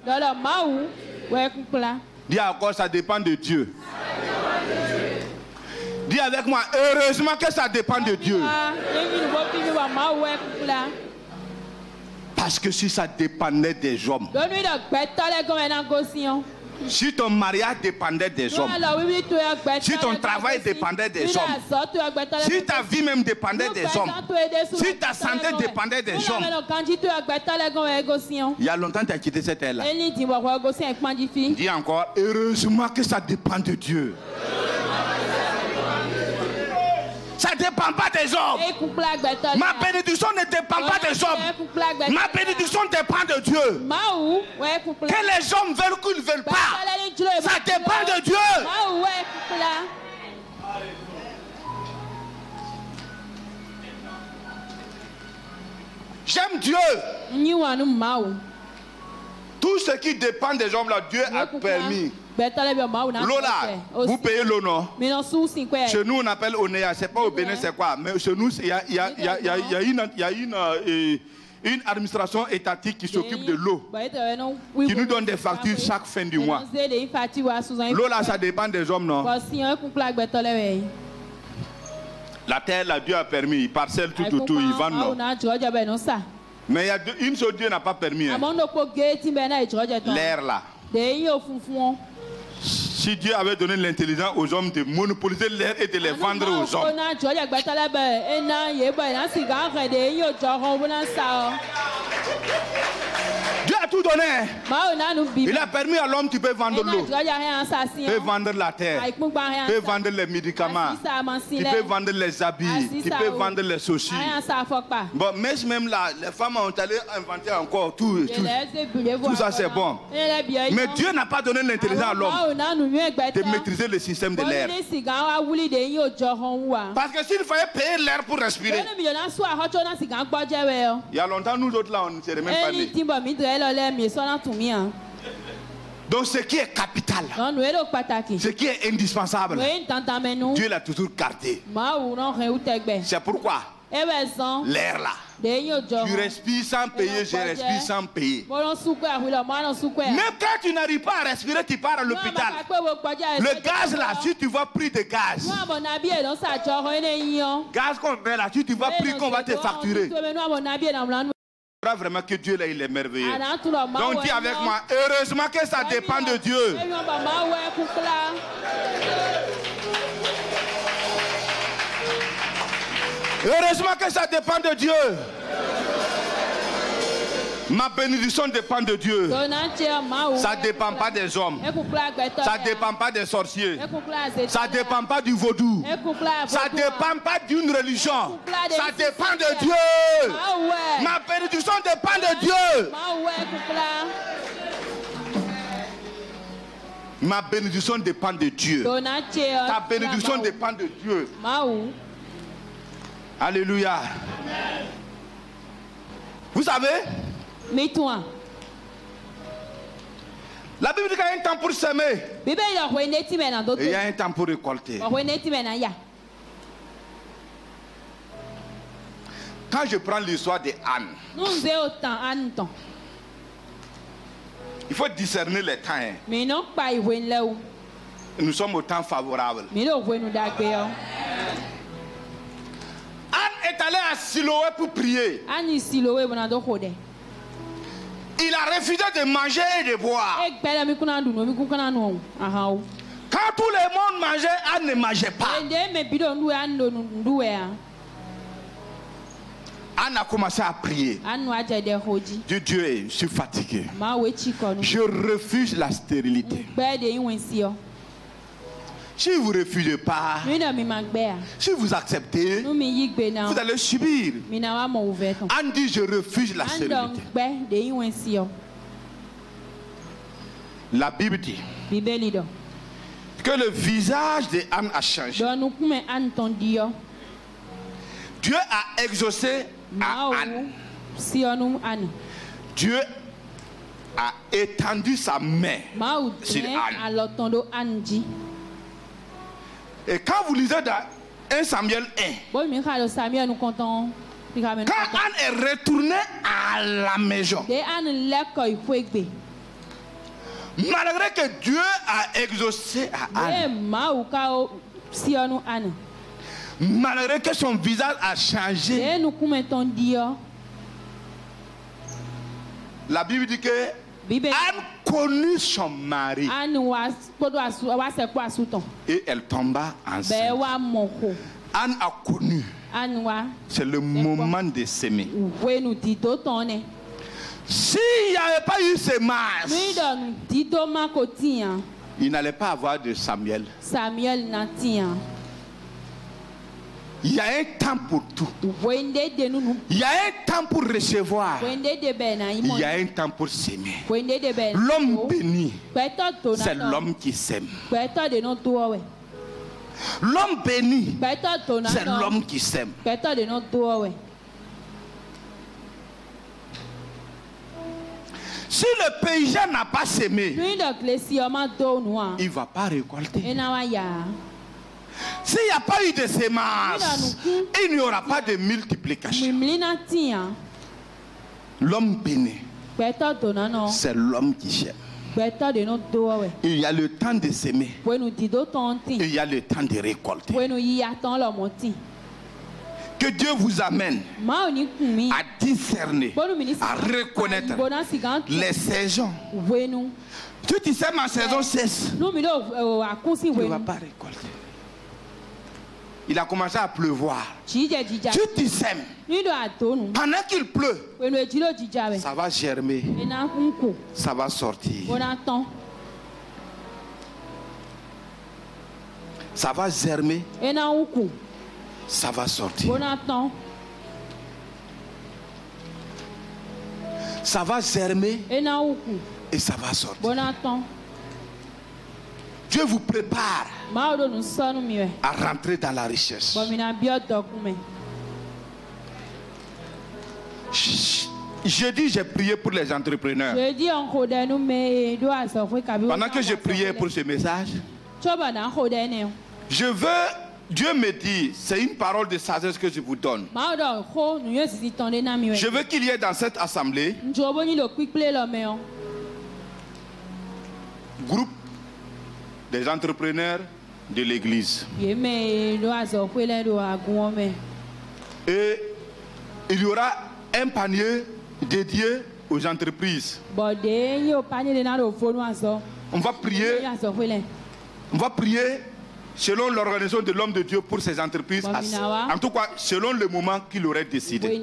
Dis encore, ça dépend de Dieu. Dis avec moi, heureusement que ça dépend de Dieu. Parce que si ça dépendait des hommes, si ton mariage dépendait des hommes, si ton travail dépendait des hommes, si ta vie même dépendait des hommes, si ta santé dépendait des hommes, il y a longtemps tu as quitté cette terre-là. Dis encore, heureusement que ça dépend de Dieu. Ça ne dépend pas des hommes. Ma bénédiction ne dépend pas des hommes. Ma bénédiction dépend de Dieu. Que les hommes veulent qu'ils ne veulent pas, ça dépend de Dieu. J'aime Dieu. Tout ce qui dépend des hommes, là, Dieu a permis. L'eau là, vous payez l'eau, non? Chez nous, on appelle Onéa. C'est pas au Bénin, c'est quoi? Mais chez nous, il y a une administration étatique qui s'occupe de l'eau, qui nous donne des factures chaque fin du mois. L'eau là, ça dépend des hommes, non? La terre, là, Dieu a permis. Ils parcellent tout autour, ils vendent, non? Mais il y a une chose Dieu n'a pas permis. Hein. L'air là. Si Dieu avait donné l'intelligence aux hommes de monopoliser l'air et de les vendre aux hommes. Dieu a tout donné. Il a permis à l'homme, tu peux vendre l'eau, tu peux vendre la terre, tu peux vendre les médicaments, tu peux vendre les habits, tu peux vendre les saucisses. Bon, mais même là, les femmes ont allé inventer encore tout ça, c'est bon. Mais Dieu n'a pas donné l'intelligence à l'homme de maîtriser le système de l'air. Parce que s'il fallait payer l'air pour respirer, il y a longtemps, nous autres là, on ne serait même pas nés. Donc ce qui est capital, ce qui est indispensable, Dieu l'a toujours gardé. C'est pourquoi l'air là. Tu respires sans payer, je respire sans payer. Même quand tu n'arrives pas à respirer, tu pars à l'hôpital. Le gaz là, si tu vois prix de gaz. Gaz qu'on met là, si tu vois prix qu'on va te facturer. Vraiment que Dieu là, il est merveilleux. Donc dis avec moi, heureusement que ça dépend de Dieu. Heureusement que ça dépend de Dieu. Ma bénédiction dépend de Dieu. Ça ne dépend pas des hommes. Ça ne dépend pas des sorciers. Ça ne dépend pas du vaudou. Ça ne dépend pas d'une religion. Ça dépend de Dieu. Ma bénédiction dépend de Dieu. Ma bénédiction dépend de Dieu. Ta bénédiction dépend de Dieu. Alléluia. Vous savez? Mets-toi. La Bible dit qu'il y a un temps pour semer. Et il y a un temps pour récolter. Quand je prends l'histoire de Anne, il faut discerner les temps. Hein. Nous sommes au temps favorable. Anne est allée à Siloé pour prier. Il a refusé de manger et de boire. Quand tout le monde mangeait, Anne ne mangeait pas. Anne a commencé à prier. Dieu, je suis fatigué. Je refuse la stérilité. Si vous ne refusez pas, si vous acceptez, vous allez subir. Anne dit, je refuse la stérilité. La Bible dit que le visage de Anne a changé. Dieu a exaucé à Anne. Dieu a étendu sa main sur Anne. Et quand vous lisez dans 1 Samuel 1, quand Anne est retournée à la maison, malgré que Dieu a exaucé à Anne, malgré que son visage a changé, la Bible dit que Anne connut son mari et elle tomba enceinte. Anne a connu. C'est le moment de s'aimer. S'il n'y avait pas eu semence, il n'allait pas avoir de Samuel. Il y a un temps pour tout. Il y a un temps pour recevoir. Il y a un temps pour s'aimer. L'homme béni, c'est l'homme qui s'aime. L'homme béni, c'est l'homme qui s'aime. Si le paysan n'a pas semé, il ne va pas récolter. S'il n'y a pas eu de semences, il n'y aura pas de multiplication. L'homme béni, c'est l'homme qui s'aime. Il y a le temps de s'aimer. Il y a le temps de récolter. Que Dieu vous amène à discerner, à reconnaître les saisons. Si tu sèmes en saison 16, tu ne vas pas récolter. Il a commencé à pleuvoir. Si tu sèmes, pendant qu'il pleut, ça va germer, ça va sortir. Ça va germer, ça va sortir. Ça va germer et ça va sortir. Dieu vous prépare à rentrer dans la richesse. Jeudi, j'ai prié pour les entrepreneurs. Pendant que je priais pour ce message, je veux Dieu me dit, c'est une parole de sagesse que je vous donne. Je veux qu'il y ait dans cette assemblée groupe des entrepreneurs de l'église. Et il y aura un panier dédié aux entreprises. On va prier selon l'organisation de l'homme de Dieu pour ces entreprises. En tout cas, selon le moment qu'il aurait décidé.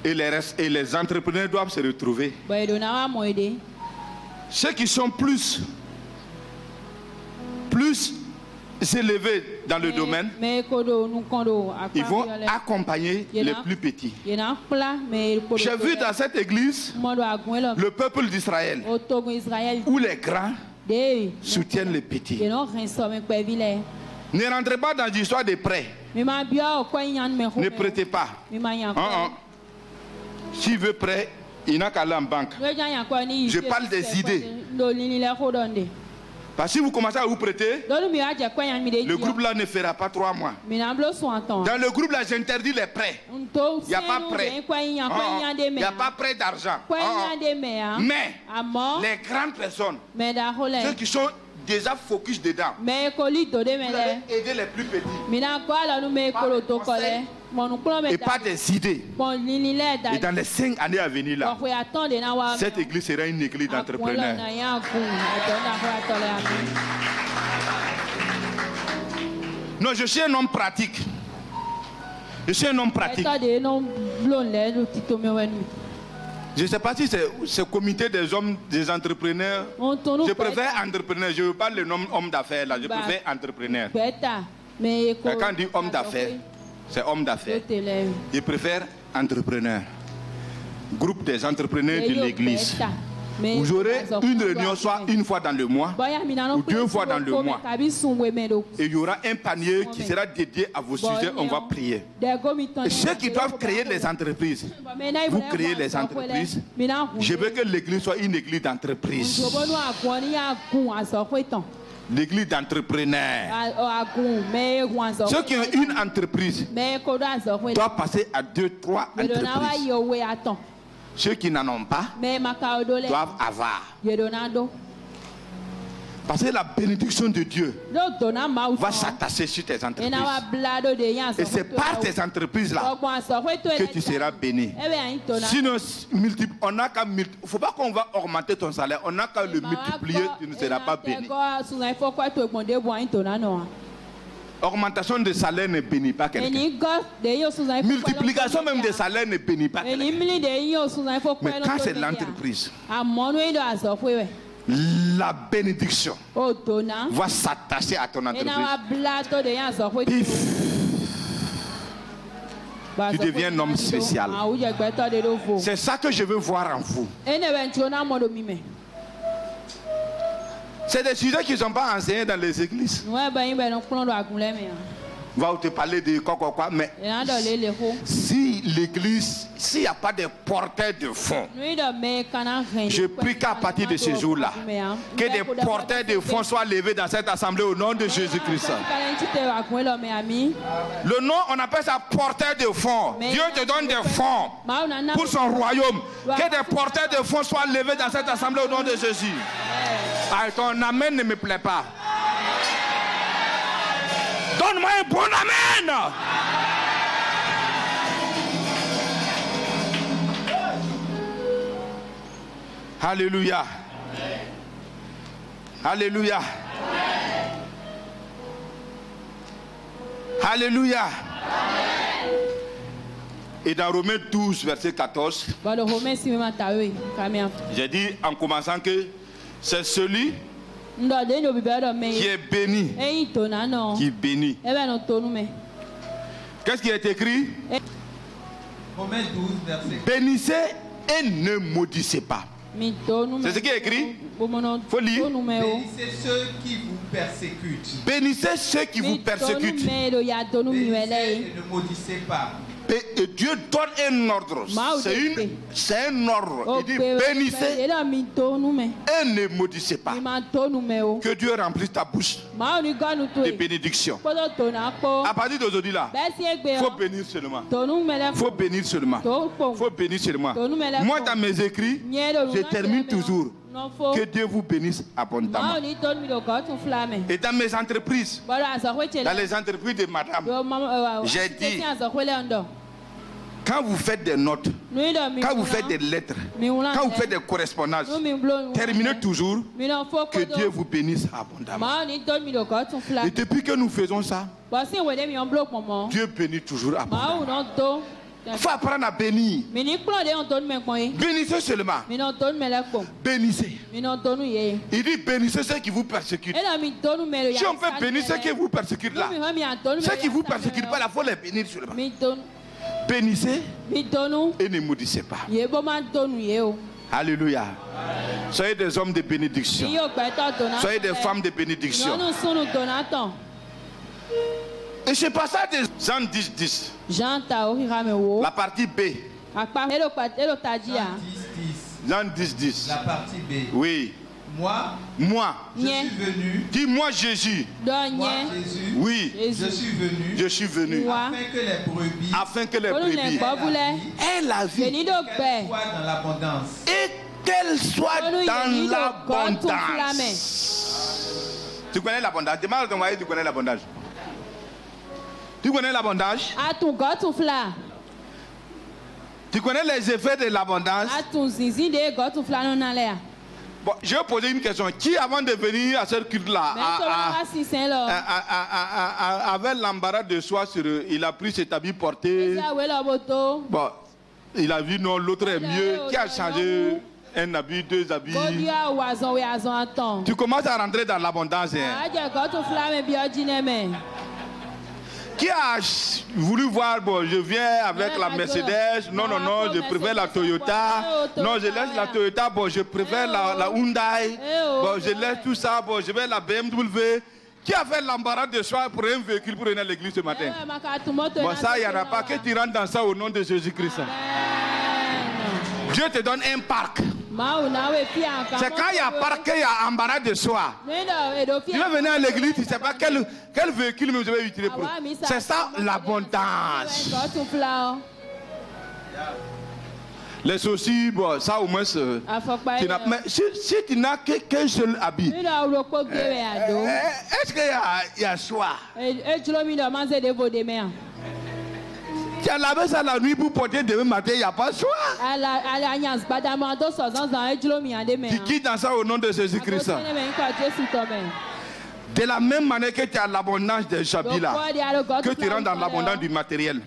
Et les entrepreneurs doivent se retrouver. Ceux qui sont plus élevés dans le domaine, ils vont accompagner les plus petits. J'ai vu dans cette église le peuple d'Israël où les grands soutiennent les petits. Ne rentrez pas dans l'histoire des prêts. Ne prêtez pas. S'il veut prêt, il n'a qu'à aller en banque. Je parle des idées. Parce que si vous commencez à vous prêter, le groupe là ne fera pas 3 mois. Dans le groupe là, j'interdis les prêts. Il n'y a pas prêt. Il n'y a pas prêt d'argent. Mais les grandes personnes, ceux qui sont déjà focus dedans, vous allez aider les plus petits. Et pas des idées. Et dans les 5 années à venir là, cette église sera une église d'entrepreneurs. Non, je suis un homme pratique. Je suis un homme pratique. Je ne sais pas si c'est ce comité des hommes, des entrepreneurs. Je préfère entrepreneur. Je ne veux pas le nom homme d'affaires là. Je préfère entrepreneur. Quand on dit homme d'affaires, c'est homme d'affaires. Je préfère entrepreneur. Groupe des entrepreneurs de l'église. Vous aurez une réunion soit une fois dans le mois ou 2 fois dans le mois. Et il y aura un panier qui sera dédié à vos sujets. On va prier. Et ceux qui doivent créer les entreprises, vous créez les entreprises. Je veux que l'église soit une église d'entreprise. L'église d'entrepreneurs. Ceux qui ont une entreprise doivent passer à 2, 3 entreprises. Ceux qui n'en ont pas doivent avoir. Parce que la bénédiction de Dieu va s'attacher sur tes entreprises. Et c'est par tes entreprises-là que tu seras béni. Sinon, il ne faut pas qu'on va augmenter ton salaire. On n'a qu'à le multiplier, tu ne seras pas béni. Augmentation de salaire ne bénit pas quelqu'un. Multiplication même de salaire ne bénit pas quelqu'un. Mais quand c'est l'entreprise, la bénédiction va s'attacher à ton entreprise. Tu deviens un homme spécial. C'est ça que je veux voir en vous. C'est des sujets qui ne sont pas enseignés dans les églises. On va te parler de quoi, mais si l'église, s'il n'y a pas de porteurs de fonds, je prie qu'à partir de ce jour-là, que des porteurs de fonds soient levés dans cette assemblée au nom de Jésus-Christ. Le nom, on appelle ça porteur de fonds. Dieu te donne des fonds pour son royaume. Que des porteurs de fonds soient levés dans cette assemblée au nom de Jésus. Ah, ton amen ne me plaît pas. Donne-moi un bon amen. Alléluia. Alléluia. Alléluia. Et dans Romains 12, verset 14, j'ai dit en commençant que c'est celui qui est béni, qui bénit. Qu'est-ce qui est écrit? Romains 12, verset 14. Bénissez et ne maudissez pas. C'est ce qui est écrit. Faut lire. Bénissez ceux qui vous persécutent. Bénissez ceux qui vous persécutent. Bénissez et ne maudissez pas. Et Dieu Dieu donne un ordre. C'est un ordre. Il dit bénissez et ne maudissez pas. Que Dieu remplisse ta bouche de bénédictions. À partir d'aujourd'hui là, il faut bénir seulement. Il faut bénir seulement. Il faut bénir seulement. Moi dans mes écrits, je termine toujours. Que Dieu vous bénisse abondamment. Et dans mes entreprises, dans les entreprises de madame, j'ai dit, quand vous faites des notes, quand vous faites des lettres, quand vous faites des correspondances, terminez toujours que Dieu vous bénisse abondamment. Et depuis que nous faisons ça, Dieu bénit toujours abondamment. Il faut apprendre à bénir. Bénissez seulement. Bénissez. Il dit bénissez ceux qui vous persécutent. Si on peut bénir ceux qui vous persécutent là, ceux qui vous persécutent pas, il faut les bénir seulement. Bénissez et ne maudissez pas. Alléluia. Soyez des hommes de bénédiction. Soyez des femmes de bénédiction. Et c'est pas ça de Jean 10. La partie B. Jean 10. La partie B. Oui. Moi, je suis venu. Dis-moi Jésus. Moi, Jésus. Oui. Je suis venu. Afin que les brebis aient la vie. Qu'elles soient dans l'abondance. Et qu'elles soient dans l'abondance. Tu connais l'abondance? Demande à ton mari, tu connais l'abondance. Tu connais l'abondance? Tu connais les effets de l'abondance? Bon, je vais poser une question. Qui, avant de venir à cette culte-là, avait l'embarras de soi sur eux? Il a pris cet habit porté. Bon, il a vu non, l'autre est mieux. Qui a changé un habit, deux habits? Tu commences à rentrer dans l'abondance. Qui a voulu voir, bon, je viens avec la Mercedes, non, je préfère la Toyota, non, je laisse la Toyota, bon, je préfère la Hyundai, bon, je laisse tout ça, bon, je vais la BMW. Qui a fait l'embarras de choix pour un véhicule pour venir à l'église ce matin? Bon, ça, il n'y en a pas. Que tu rentres dans ça au nom de Jésus-Christ. Dieu te donne un parc. C'est quand il y a parquet, il y a embarras de soi. Tu vas venir à l'église, tu ne sais pas quel véhicule je vais utiliser pour. C'est ça l'abondance. Les soucis, bon, ça au moins. Mais si tu n'as qu'un seul habit, est-ce qu'il y a choix? Tu as lavé ça la nuit pour porter demain matin, il n'y a pas de choix. Tu quittes dans ça au nom de Jésus-Christ. De la même manière que tu as l'abondance des habits là, que tu rentres dans l'abondance du matériel.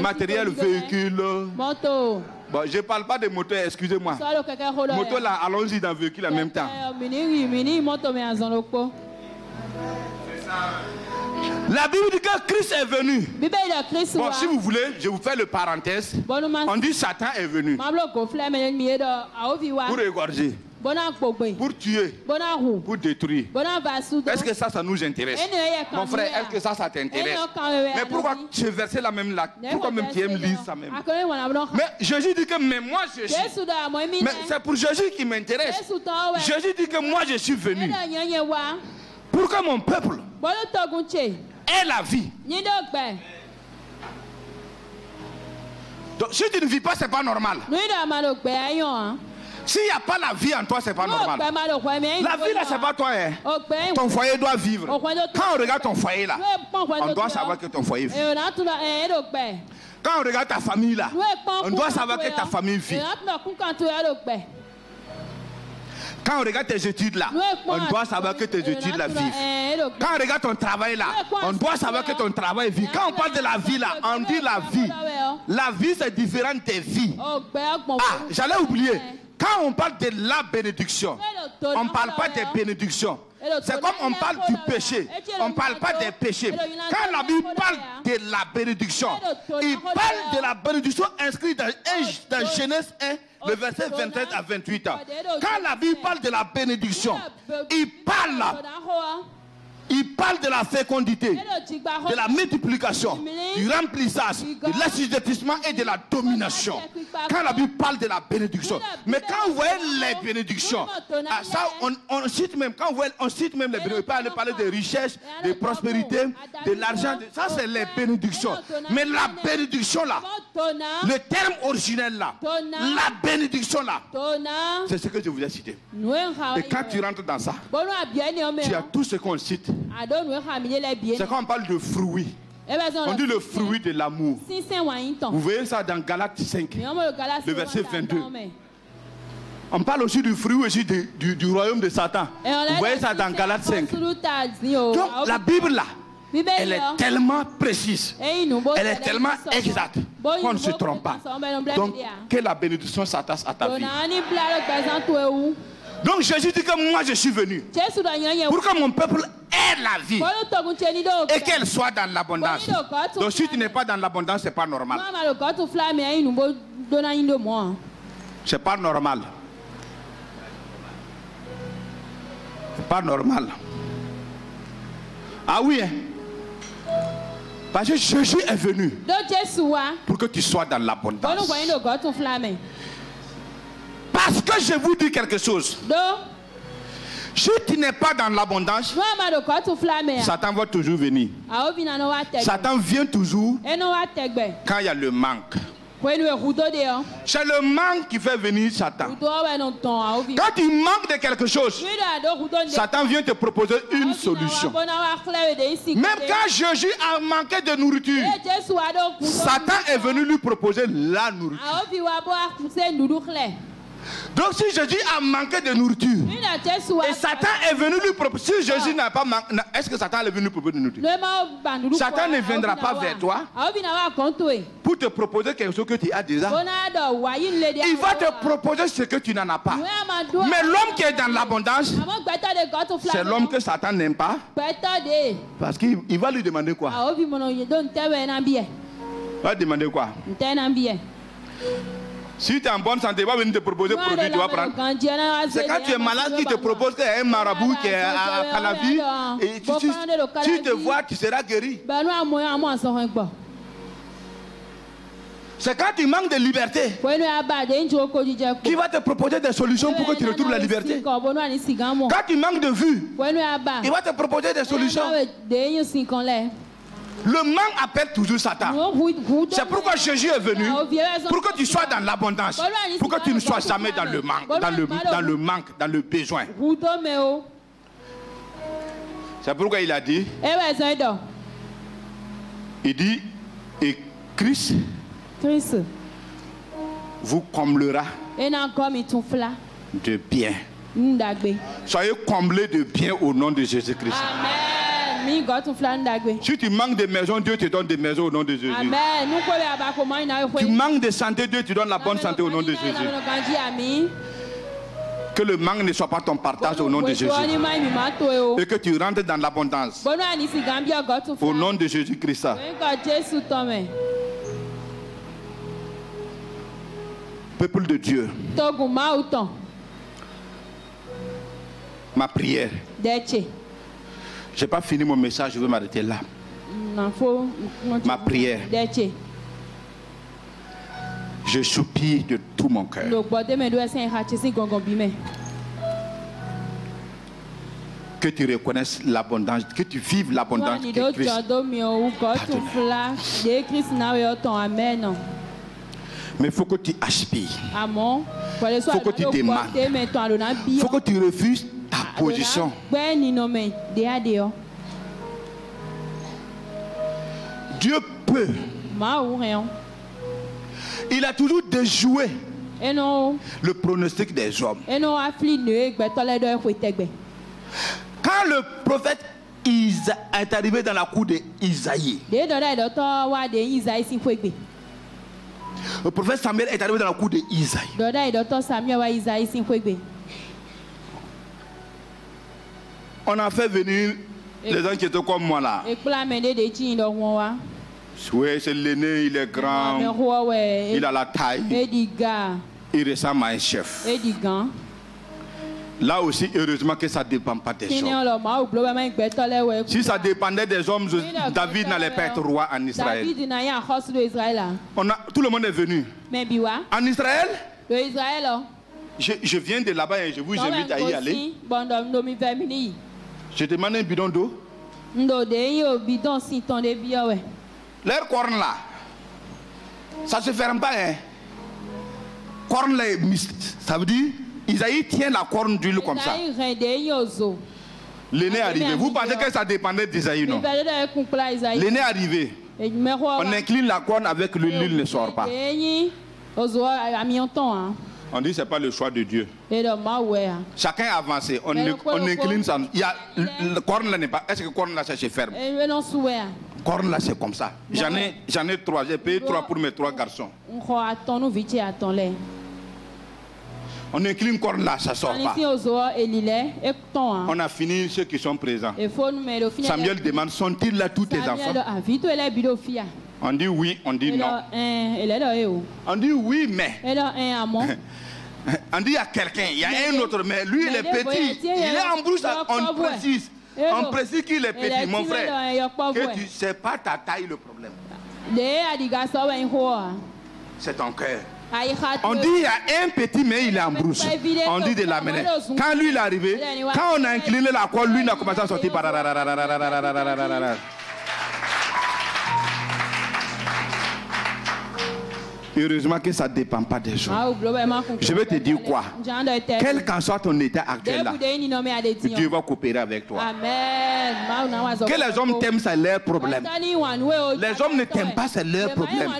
Matériel, véhicule. Bon, je ne parle pas de moto, excusez-moi. Moto là, allons-y dans le véhicule en même temps. La Bible dit que Christ est venu. Bon, si vous voulez, je vous fais le parenthèse. On dit Satan est venu pour égorger, pour tuer, pour détruire. Est-ce que ça nous intéresse? Mon frère, est-ce que ça t'intéresse? Mais pourquoi ce verset-là même là? Pourquoi même tu aimes lire ça même? Mais Jésus dit que mais moi je suis. Mais c'est pour Jésus qui m'intéresse. Jésus dit que moi je suis venu pour que mon peuple ait la vie. Donc si tu ne vis pas, c'est pas normal. S'il n'y a pas la vie en toi, c'est pas normal. La vie là, c'est pas toi. Hein. Ton foyer doit vivre. Quand on regarde ton foyer là, on doit savoir que ton foyer vit. Quand on regarde ta famille là, on doit savoir que ta famille vit. Quand on regarde tes études là, on doit savoir que tes études là vivent. Quand on regarde ton travail là, on doit savoir que ton travail vit. Quand on parle de la vie là, on dit la vie. La vie c'est différent des vies. Ah, j'allais oublier. Quand on parle de la bénédiction, on ne parle pas des bénédictions. C'est comme on parle du péché. On ne parle pas des péchés. Quand la Bible parle de la bénédiction, il parle de la bénédiction inscrite dans Genèse 1, le verset 27 à 28. Quand la Bible parle de la bénédiction, il parle Il parle de la fécondité, de la multiplication, du remplissage, de l'assujettissement et de la domination. Quand la Bible parle de la bénédiction. Mais quand vous voyez les bénédictions, ça, on cite même, quand on cite même les bénédictions, on parle de richesse, de prospérité, de l'argent. Ça, c'est les bénédictions. Mais la bénédiction là, le terme originel là, la bénédiction là, c'est ce que je vous ai cité. Et quand tu rentres dans ça, tu as tout ce qu'on cite. C'est quand on parle de fruits. On dit le fruit de l'amour. Vous voyez ça dans Galates 5, le verset 22. On parle aussi du fruit aussi du royaume de Satan. Vous voyez ça dans Galates 5. Donc la Bible là, elle est tellement précise, elle est tellement exacte qu'on ne se trompe pas. Donc que la bénédiction s'attache à ta vie. Donc Jésus dit que moi je suis venu pour que mon peuple ait la vie et qu'elle soit dans l'abondance. Donc si tu n'es pas dans l'abondance, c'est pas normal. C'est pas normal. C'est pas normal. Ah oui, hein? Parce que Jésus est venu pour que tu sois dans l'abondance. Parce que je vous dis quelque chose. Si tu n'es pas dans l'abondance, Satan va toujours venir. Satan vient toujours quand il y a le manque. C'est le manque qui fait venir Satan. Quand tu manques de quelque chose, Satan vient te proposer une solution. Même quand Jésus a manqué de nourriture, Satan est venu lui proposer la nourriture. Donc si Jésus a manqué de nourriture et Satan est venu lui proposer, si Jésus n'a pas manqué, est-ce que Satan est venu lui proposer de nourriture? Satan ne viendra pas vers toi pour te proposer quelque chose que tu as déjà. Il va te proposer ce que tu n'en as pas. Mais l'homme qui est dans l'abondance, c'est l'homme que Satan n'aime pas. Parce qu'il va lui demander quoi? Il va demander quoi? Si tu es en bonne santé, il va venir te proposer un produit, tu vas prendre. C'est quand tu es malade qu'il te propose qu'il y a un marabout qui est à Calavi. Et tu te vois, tu seras guéri. C'est quand tu manques de liberté qui va te proposer des solutions pour que tu retrouves la liberté. Quand tu manques de vue, il va te proposer des solutions. Le manque appelle toujours Satan. C'est pourquoi Jésus est venu pour que tu sois dans l'abondance, pour que tu ne sois jamais dans le manque, dans le besoin. C'est pourquoi il a dit, et Christ vous comblera de bien. Soyez comblés de bien au nom de Jésus-Christ. Amen. Si tu manques de maison, Dieu te donne des maisons au nom de Jésus. Amen. Tu manques de santé, Dieu te donne la bonne santé au nom de Jésus. Que le manque ne soit pas ton partage au nom de Jésus. Et que tu rentres dans l'abondance au nom de Jésus-Christ. Peuple de Dieu, ma prière. Je n'ai pas fini mon message, je vais m'arrêter là. Ma prière. Je soupire de tout mon cœur. Que tu reconnaisses l'abondance, que tu vives l'abondance que Christ t'a donnée. Mais il faut que tu aspires. Il faut que tu demandes. Il faut que tu refuses ta position. Dieu peut. Il a toujours déjoué le pronostic des hommes. Quand le prophète est arrivé dans la cour d'Isaïe, le prophète Samuel est arrivé dans la cour d'Isaïe. On a fait venir les gens qui étaient comme moi là. Oui, c'est l'aîné, il est grand, il a la taille, il ressemble à un chef. Là aussi, heureusement que ça ne dépend pas des hommes. Si ça dépendait des hommes, David n'allait pas être roi en Israël. Tout le monde est venu. En Israël, je viens de là-bas et je vous invite à y aller. Je demande un bidon d'eau. Leur corne là, ça ne se ferme pas. Hein. Corne là, ça veut dire Isaïe tient la corne d'huile comme ça. L'aîné est arrivé. Vous pensez que ça dépendait d'Isaïe, non? L'aîné est arrivé. On incline la corne avec l'huile ne sort pas. On dit que ce n'est pas le choix de Dieu. Chacun a avancé. On incline ça. Le corne là n'est pas. Est-ce que le corne là c'est ferme? Corne là c'est comme ça. J'en ai 3. J'ai payé 3 pour mes 3 garçons. On incline corne là, ça ne sort pas. On a fini ceux qui sont présents. Samuel demande, sont-ils là tous tes enfants? On dit oui, on dit non. On dit oui, mais. On dit à quelqu'un, il y a un autre, mais lui il est petit. Il est en brousse, on précise. On précise qu'il est petit, mon frère. Que tu ne sais pas ta taille le problème. C'est ton cœur. On dit il y a un petit mais il est en brousse. On dit de l'amener. Quand lui il est arrivé, quand on a incliné la corde, lui il a commencé à sortir. Heureusement que ça ne dépend pas des gens. Je vais te dire quoi? Quel qu'en soit ton état actuel là, Dieu va coopérer avec toi. Que les hommes t'aiment, c'est leur problème. Les hommes ne t'aiment pas, c'est leur problème.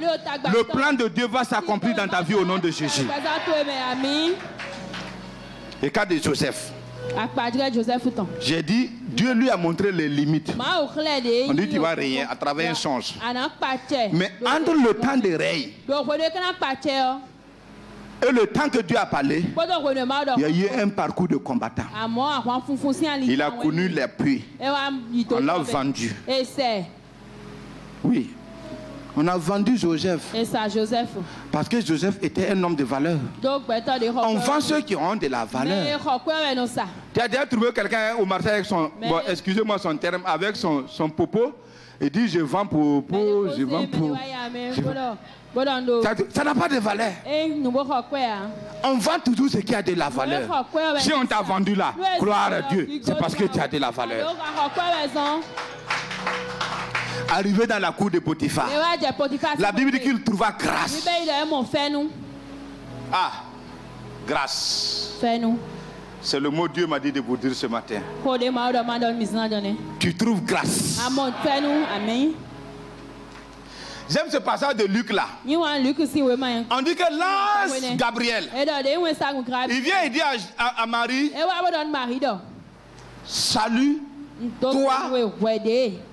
Le plan de Dieu va s'accomplir dans ta vie au nom de Jésus. Le cas de Joseph. J'ai dit, Dieu lui a montré les limites. On dit tu vas régner à travers un songe. Mais entre le temps de règne et le temps que Dieu a parlé, il y a eu un parcours de combattant. Il a connu les puits. On l'a vendu. Oui. On a vendu Joseph. Parce que Joseph était un homme de valeur. On vend ceux qui ont de la valeur. Tu as déjà trouvé quelqu'un au marché avec son, bon, excusez-moi son terme, avec son popo. Il dit je vends pour je vends pour. Ça n'a pas de valeur. On vend toujours ce qui a de la valeur. Si on t'a vendu là, gloire à Dieu, c'est parce que tu as de la valeur. Arrivé dans la cour de Potiphar, la Bible dit qu'il trouva grâce. Ah, grâce. C'est le mot Dieu m'a dit de vous dire ce matin. Tu trouves grâce. J'aime ce passage de Luc là. On dit que l'ange Gabriel, il vient et dit à Marie, salut, toi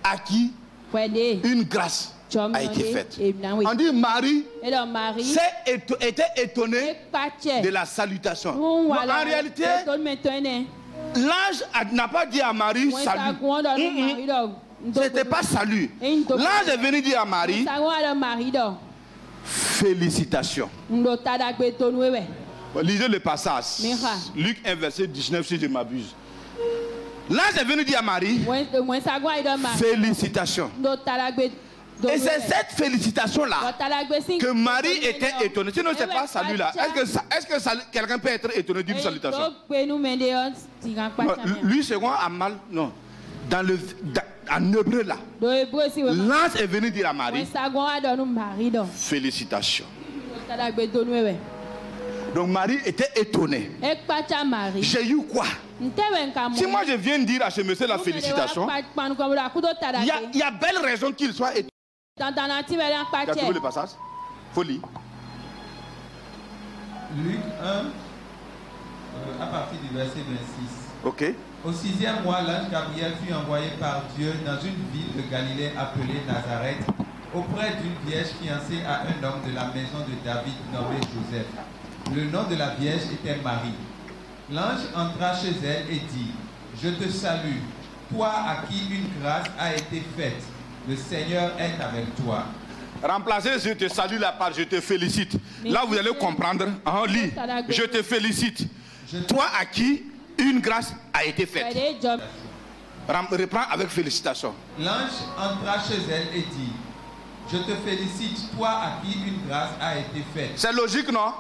à qui une grâce a été faite. On dit Marie était étonnée de la salutation. En réalité, l'ange n'a pas dit à Marie salut. Ce n'était pas salut. L'ange est venu dire à Marie félicitations. Lisez le passage. Luc 1 verset 19 si je m'abuse. L'ange est venu dire à Marie félicitations. Et c'est cette félicitation-là que Marie était étonnée. Sinon, ce n'est pas salut là. Est-ce que quelqu'un peut être étonné d'une salutation? Lui, c'est quoi? Mal. Non. En hébreu là, l'ange est venu dire à Marie félicitations. Donc Marie était étonnée. J'ai eu quoi? Si moi je viens dire à ce monsieur la félicitation, il y a belle raison qu'il soit étonné. Tu as trouvé le passage? Folie. Luc 1, à partir du verset 26. Ok. Au 6e mois, l'ange Gabriel fut envoyé par Dieu dans une ville de Galilée appelée Nazareth, auprès d'une vierge fiancée à un homme de la maison de David nommé Joseph. Le nom de la vierge était Marie. L'ange entra chez elle et dit, je te salue, toi à qui une grâce a été faite. Le Seigneur est avec toi. Remplacez je te salue là par je te félicite. Là vous allez comprendre. Lis. Je te félicite. Toi à qui Une grâce a été faite. Reprends avec félicitations. L'ange entra chez elle et dit, je te félicite, toi à qui une grâce a été faite. C'est logique, non?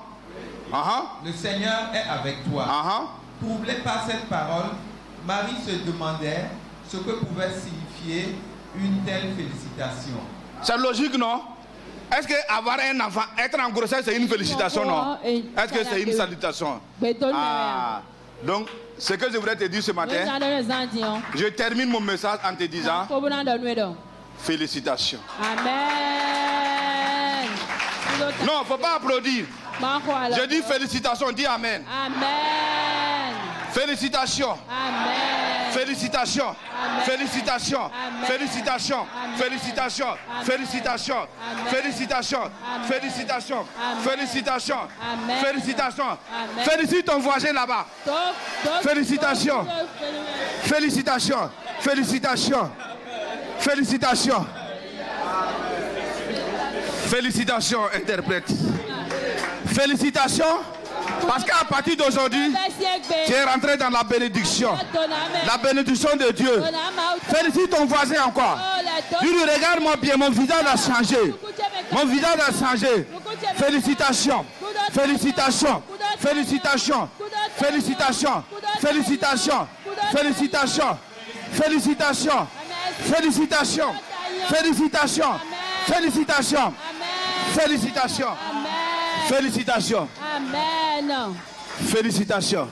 Le Seigneur est avec toi. Troublée par cette parole, Marie se demandait ce que pouvait signifier une telle félicitation. C'est logique, non? Est-ce que avoir un enfant, être en grossesse, c'est une félicitation, non? Est-ce que c'est une salutation? Donc, ce que je voudrais te dire ce matin, je termine mon message en te disant félicitations. Amen. Non, il ne faut pas applaudir. Je dis félicitations, dis amen. Amen. Félicitations. Amen. Félicitations. Amen. Félicitations. Amen. Félicitations. Amen. Félicitations. Amen. Félicitations. Amen. Félicitations. Amen. Félicitations. Amen. Félicitations. Amen. Félicitations. Amen. Félicite ton voisin là-bas. Félicitations. Félicitations. Félicitations. Félicitations. Félicitations, interprète. Félicitations. Parce qu'à partir d'aujourd'hui, tu es rentré dans la bénédiction. La bénédiction de Dieu. Félicite ton voisin encore. Dis-lui, regarde-moi bien, mon visage a changé. Mon visage a changé. Félicitations. Félicitations. Félicitations. Félicitations. Félicitations. Félicitations. Félicitations. Félicitations. Félicitations. Félicitations. Félicitations. Félicitations. Amen. Félicitations.